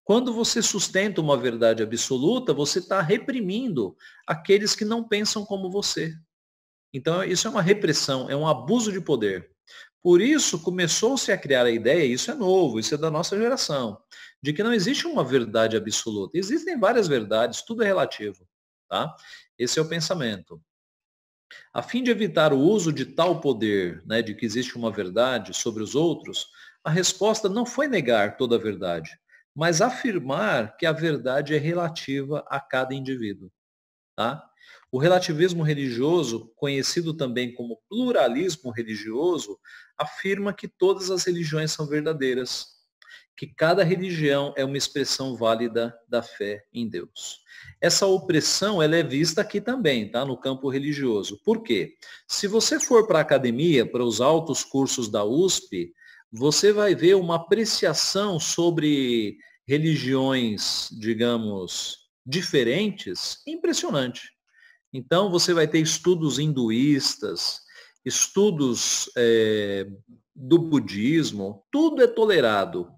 Quando você sustenta uma verdade absoluta, você está reprimindo aqueles que não pensam como você. Então, isso é uma repressão, é um abuso de poder. Por isso, começou-se a criar a ideia, isso é novo, isso é da nossa geração, de que não existe uma verdade absoluta. Existem várias verdades, tudo é relativo. Tá? Esse é o pensamento. A fim de evitar o uso de tal poder, né, de que existe uma verdade sobre os outros, a resposta não foi negar toda a verdade, mas afirmar que a verdade é relativa a cada indivíduo. Tá? O relativismo religioso, conhecido também como pluralismo religioso, afirma que todas as religiões são verdadeiras, que cada religião é uma expressão válida da fé em Deus. Essa opressão ela é vista aqui também, tá? No campo religioso. Por quê? Se você for para a academia, para os altos cursos da USP, você vai ver uma apreciação sobre religiões, digamos, diferentes, impressionante. Então, você vai ter estudos hinduístas, estudos do budismo, tudo é tolerado.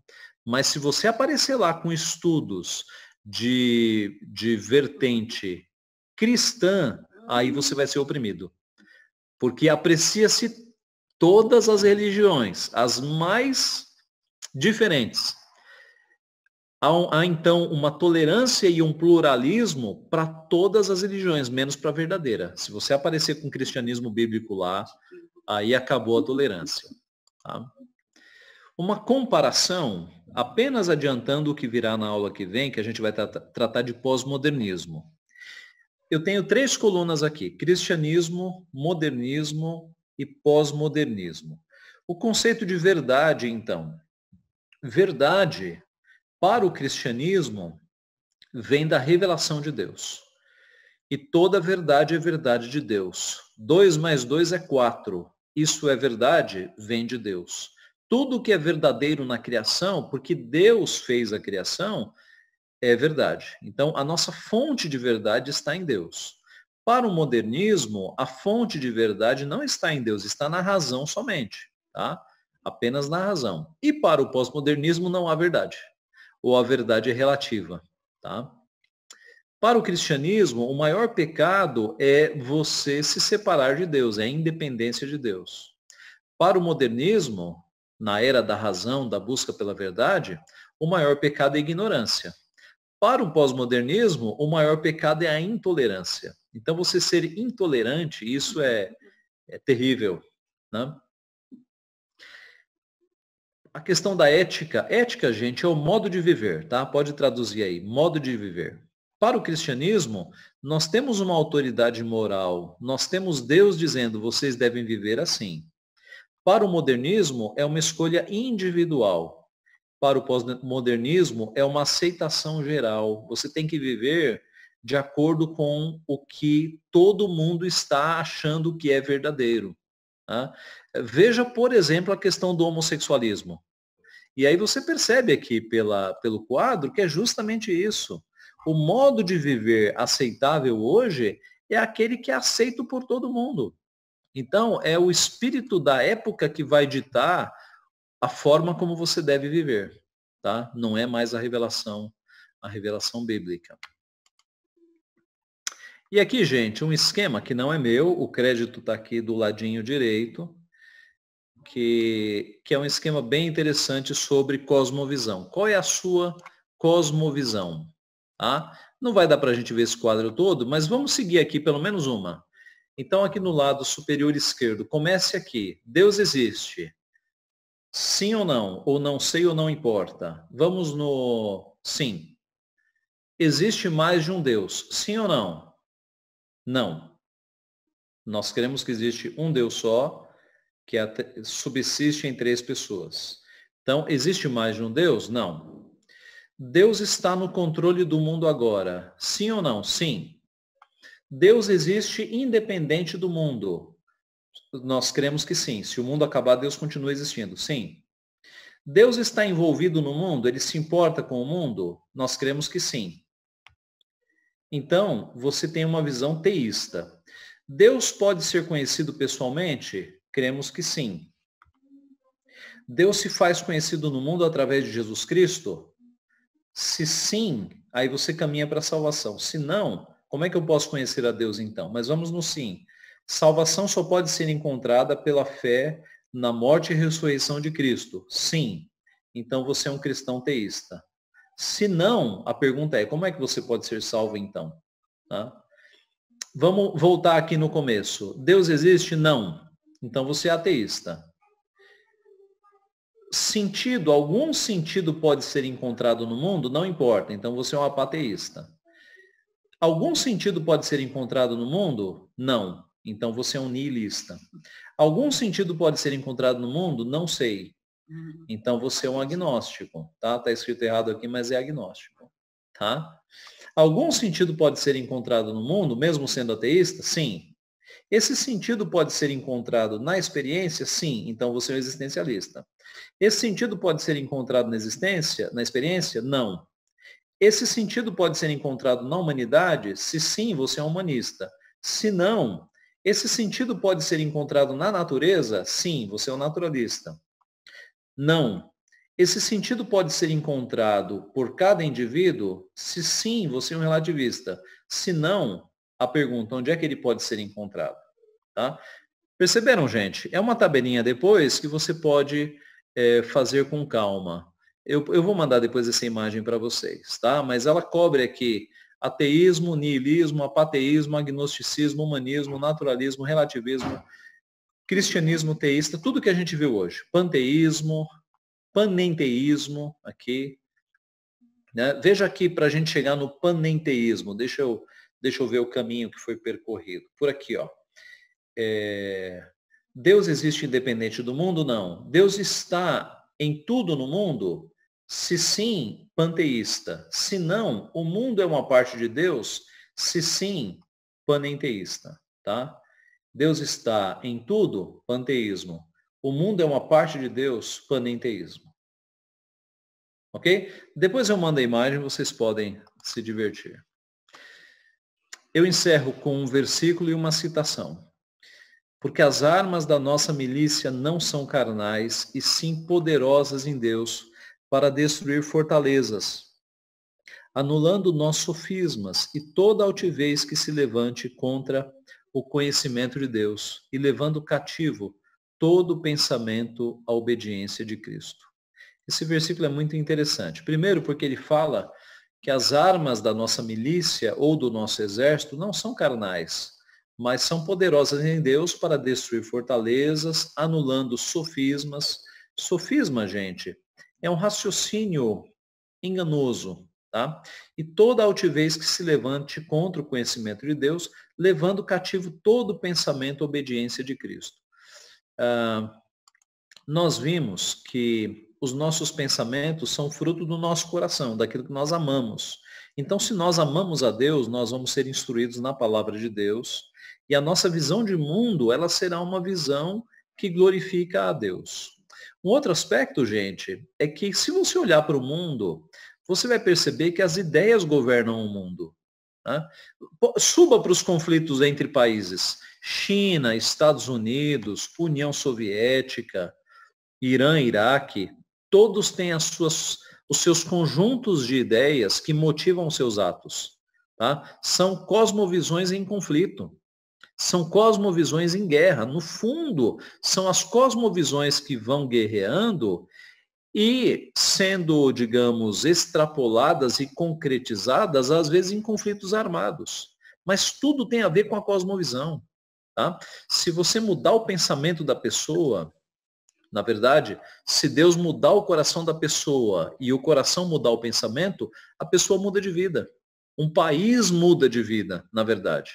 Mas se você aparecer lá com estudos de vertente cristã, aí você vai ser oprimido. Porque aprecia-se todas as religiões, as mais diferentes. Há então uma tolerância e um pluralismo para todas as religiões, menos para a verdadeira. Se você aparecer com cristianismo bíblico lá, aí acabou a tolerância. Tá? Uma comparação, apenas adiantando o que virá na aula que vem, que a gente vai tratar de pós-modernismo. Eu tenho 3 colunas aqui, cristianismo, modernismo e pós-modernismo. O conceito de verdade, então. Verdade, para o cristianismo, vem da revelação de Deus. E toda verdade é verdade de Deus. 2 mais 2 é 4. Isso é verdade? Vem de Deus. Tudo que é verdadeiro na criação, porque Deus fez a criação, é verdade. Então, a nossa fonte de verdade está em Deus. Para o modernismo, a fonte de verdade não está em Deus, está na razão somente. Tá? Apenas na razão. E para o pós-modernismo não há verdade. Ou a verdade é relativa. Tá? Para o cristianismo, o maior pecado é você se separar de Deus, é a independência de Deus. Para o modernismo, na era da razão, da busca pela verdade, o maior pecado é a ignorância. Para o pós-modernismo, o maior pecado é a intolerância. Então, você ser intolerante, isso é terrível. Né? A questão da ética. Ética, gente, é o modo de viver, tá? Pode traduzir aí, modo de viver. Para o cristianismo, nós temos uma autoridade moral, nós temos Deus dizendo, vocês devem viver assim. Para o modernismo, é uma escolha individual. Para o pós-modernismo, é uma aceitação geral. Você tem que viver de acordo com o que todo mundo está achando que é verdadeiro. Tá? Veja, por exemplo, a questão do homossexualismo. E aí você percebe aqui pelo quadro que é justamente isso. O modo de viver aceitável hoje é aquele que é aceito por todo mundo. Então, é o espírito da época que vai ditar a forma como você deve viver, tá? Não é mais a revelação bíblica. E aqui, gente, um esquema que não é meu, o crédito está aqui do ladinho direito. que é um esquema bem interessante sobre cosmovisão. Qual é a sua cosmovisão? Tá? Não vai dar para a gente ver esse quadro todo, mas vamos seguir aqui pelo menos uma. Então, aqui no lado superior esquerdo, comece aqui. Deus existe. Sim ou não sei ou não importa. Vamos no sim. Existe mais de um Deus. Sim ou não? Não. Nós queremos que existe um Deus só, que subsiste em 3 pessoas. Então, existe mais de um Deus? Não. Deus está no controle do mundo agora. Sim ou não? Sim. Deus existe independente do mundo. Nós cremos que sim. Se o mundo acabar, Deus continua existindo. Sim. Deus está envolvido no mundo? Ele se importa com o mundo? Nós cremos que sim. Então, você tem uma visão teísta. Deus pode ser conhecido pessoalmente? Cremos que sim. Deus se faz conhecido no mundo através de Jesus Cristo? Se sim, aí você caminha para a salvação. Se não, como é que eu posso conhecer a Deus então? Mas vamos no sim. Salvação só pode ser encontrada pela fé na morte e ressurreição de Cristo. Sim. Então você é um cristão teísta. Se não, a pergunta é, como é que você pode ser salvo então? Tá? Vamos voltar aqui no começo. Deus existe? Não. Então você é ateísta. Sentido, algum sentido pode ser encontrado no mundo? Não importa. Então você é um apateísta. Algum sentido pode ser encontrado no mundo? Não. Então você é um nihilista. Algum sentido pode ser encontrado no mundo? Não sei. Então você é um agnóstico, tá? Tá escrito errado aqui, mas é agnóstico, tá? Algum sentido pode ser encontrado no mundo, mesmo sendo ateísta? Sim. Esse sentido pode ser encontrado na experiência? Sim. Então você é um existencialista. Esse sentido pode ser encontrado na existência, na experiência? Não. Esse sentido pode ser encontrado na humanidade? Se sim, você é um humanista. Se não, esse sentido pode ser encontrado na natureza? Sim, você é um naturalista. Não. Esse sentido pode ser encontrado por cada indivíduo? Se sim, você é um relativista. Se não, a pergunta, onde é que ele pode ser encontrado? Tá? Perceberam, gente? É uma tabelinha depois que você pode fazer com calma. Eu vou mandar depois essa imagem para vocês, tá? Mas ela cobre aqui ateísmo, niilismo, apateísmo, agnosticismo, humanismo, naturalismo, relativismo, cristianismo teísta, tudo que a gente viu hoje. Panteísmo, panenteísmo, aqui. Né? Veja aqui para a gente chegar no panenteísmo. Deixa eu ver o caminho que foi percorrido. Por aqui, ó. Deus existe independente do mundo? Não. Deus está em tudo no mundo? Se sim, panteísta. Se não, o mundo é uma parte de Deus? Se sim, panenteísta. Tá? Deus está em tudo? Panteísmo. O mundo é uma parte de Deus? Panenteísmo. Ok? Depois eu mando a imagem, vocês podem se divertir. Eu encerro com um versículo e uma citação. Porque as armas da nossa milícia não são carnais, e sim poderosas em Deus para destruir fortalezas, anulando nossos sofismas e toda altivez que se levante contra o conhecimento de Deus, e levando cativo todo pensamento à obediência de Cristo. Esse versículo é muito interessante. Primeiro, porque ele fala que as armas da nossa milícia ou do nosso exército não são carnais, mas são poderosas em Deus para destruir fortalezas, anulando sofismas. Sofisma, gente, é um raciocínio enganoso, tá? E toda altivez que se levante contra o conhecimento de Deus, levando cativo todo pensamento à obediência de Cristo. Nós vimos que os nossos pensamentos são fruto do nosso coração, daquilo que nós amamos. Então, se nós amamos a Deus, nós vamos ser instruídos na palavra de Deus. E a nossa visão de mundo, ela será uma visão que glorifica a Deus. Um outro aspecto, gente, é que se você olhar para o mundo, você vai perceber que as ideias governam o mundo. Né? Suba para os conflitos entre países. China, Estados Unidos, União Soviética, Irã, Iraque, todos têm os seus conjuntos de ideias que motivam seus atos. Tá? São cosmovisões em conflito. São cosmovisões em guerra. No fundo, são as cosmovisões que vão guerreando e sendo, digamos, extrapoladas e concretizadas, às vezes em conflitos armados. Mas tudo tem a ver com a cosmovisão. Tá? Se você mudar o pensamento da pessoa, na verdade, se Deus mudar o coração da pessoa e o coração mudar o pensamento, a pessoa muda de vida. Um país muda de vida, na verdade.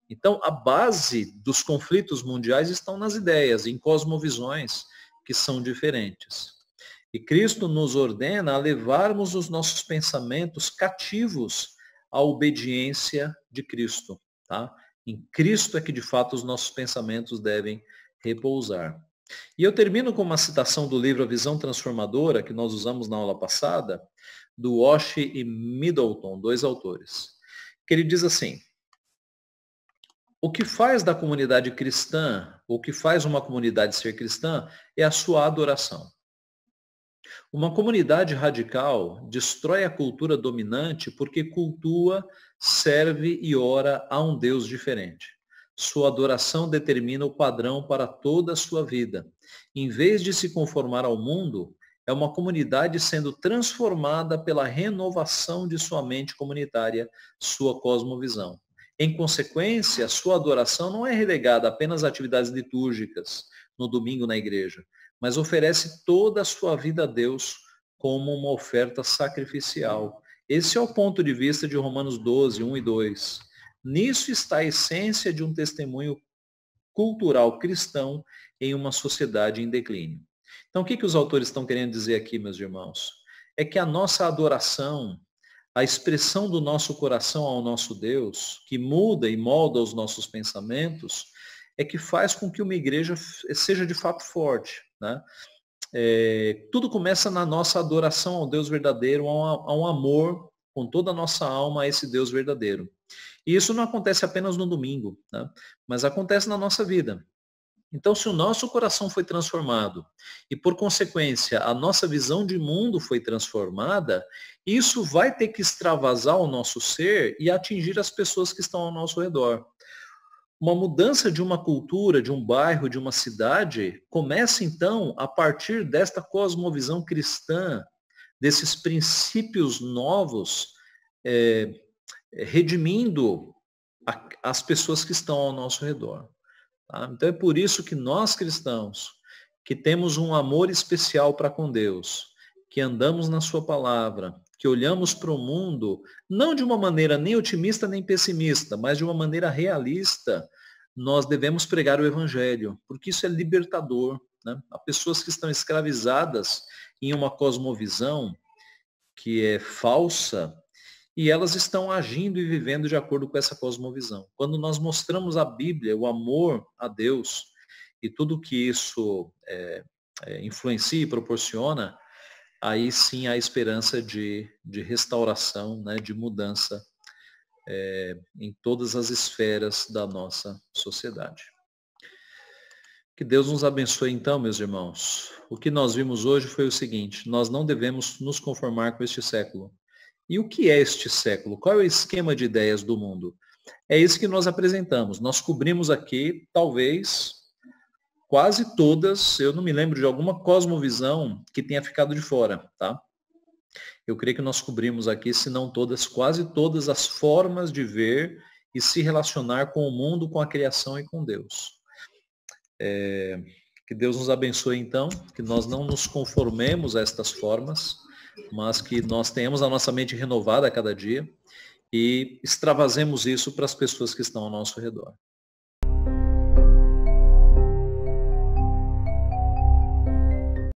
Então, a base dos conflitos mundiais estão nas ideias, em cosmovisões que são diferentes. E Cristo nos ordena a levarmos os nossos pensamentos cativos à obediência de Cristo. Tá? Em Cristo é que, de fato, os nossos pensamentos devem repousar. E eu termino com uma citação do livro A Visão Transformadora, que nós usamos na aula passada, do Walsh e Middleton, dois autores, que ele diz assim: o que faz da comunidade cristã, o que faz uma comunidade ser cristã, é a sua adoração. Uma comunidade radical destrói a cultura dominante porque cultua, serve e ora a um Deus diferente. Sua adoração determina o padrão para toda a sua vida. Em vez de se conformar ao mundo, é uma comunidade sendo transformada pela renovação de sua mente comunitária, sua cosmovisão. Em consequência, sua adoração não é relegada apenas a atividades litúrgicas, no domingo na igreja, mas oferece toda a sua vida a Deus como uma oferta sacrificial. Esse é o ponto de vista de Romanos 12, 1 e 2. Nisso está a essência de um testemunho cultural cristão em uma sociedade em declínio. Então, o que os autores estão querendo dizer aqui, meus irmãos? É que a nossa adoração, a expressão do nosso coração ao nosso Deus, que muda e molda os nossos pensamentos, é que faz com que uma igreja seja de fato forte. Né? Tudo começa na nossa adoração ao Deus verdadeiro, a um amor com toda a nossa alma a esse Deus verdadeiro. E isso não acontece apenas no domingo, né? Mas acontece na nossa vida. Então, se o nosso coração foi transformado e, por consequência, a nossa visão de mundo foi transformada, isso vai ter que extravasar o nosso ser e atingir as pessoas que estão ao nosso redor. Uma mudança de uma cultura, de um bairro, de uma cidade, começa então a partir desta cosmovisão cristã, desses princípios novos, redimindo as pessoas que estão ao nosso redor. Tá? Então é por isso que nós cristãos, que temos um amor especial para com Deus, que andamos na sua palavra, que olhamos para o mundo, não de uma maneira nem otimista nem pessimista, mas de uma maneira realista, nós devemos pregar o evangelho, porque isso é libertador. Né? Há pessoas que estão escravizadas em uma cosmovisão que é falsa, e elas estão agindo e vivendo de acordo com essa cosmovisão. Quando nós mostramos a Bíblia, o amor a Deus, e tudo que isso influencia e proporciona, aí sim há esperança de restauração, né, de mudança em todas as esferas da nossa sociedade. Que Deus nos abençoe então, meus irmãos. O que nós vimos hoje foi o seguinte: nós não devemos nos conformar com este século. E o que é este século? Qual é o esquema de ideias do mundo? É isso que nós apresentamos. Nós cobrimos aqui, talvez, quase todas, eu não me lembro de alguma cosmovisão que tenha ficado de fora, tá? Eu creio que nós cobrimos aqui, se não todas, quase todas as formas de ver e se relacionar com o mundo, com a criação e com Deus. Que Deus nos abençoe então, que nós não nos conformemos a estas formas, mas que nós tenhamos a nossa mente renovada a cada dia e extravasemos isso para as pessoas que estão ao nosso redor.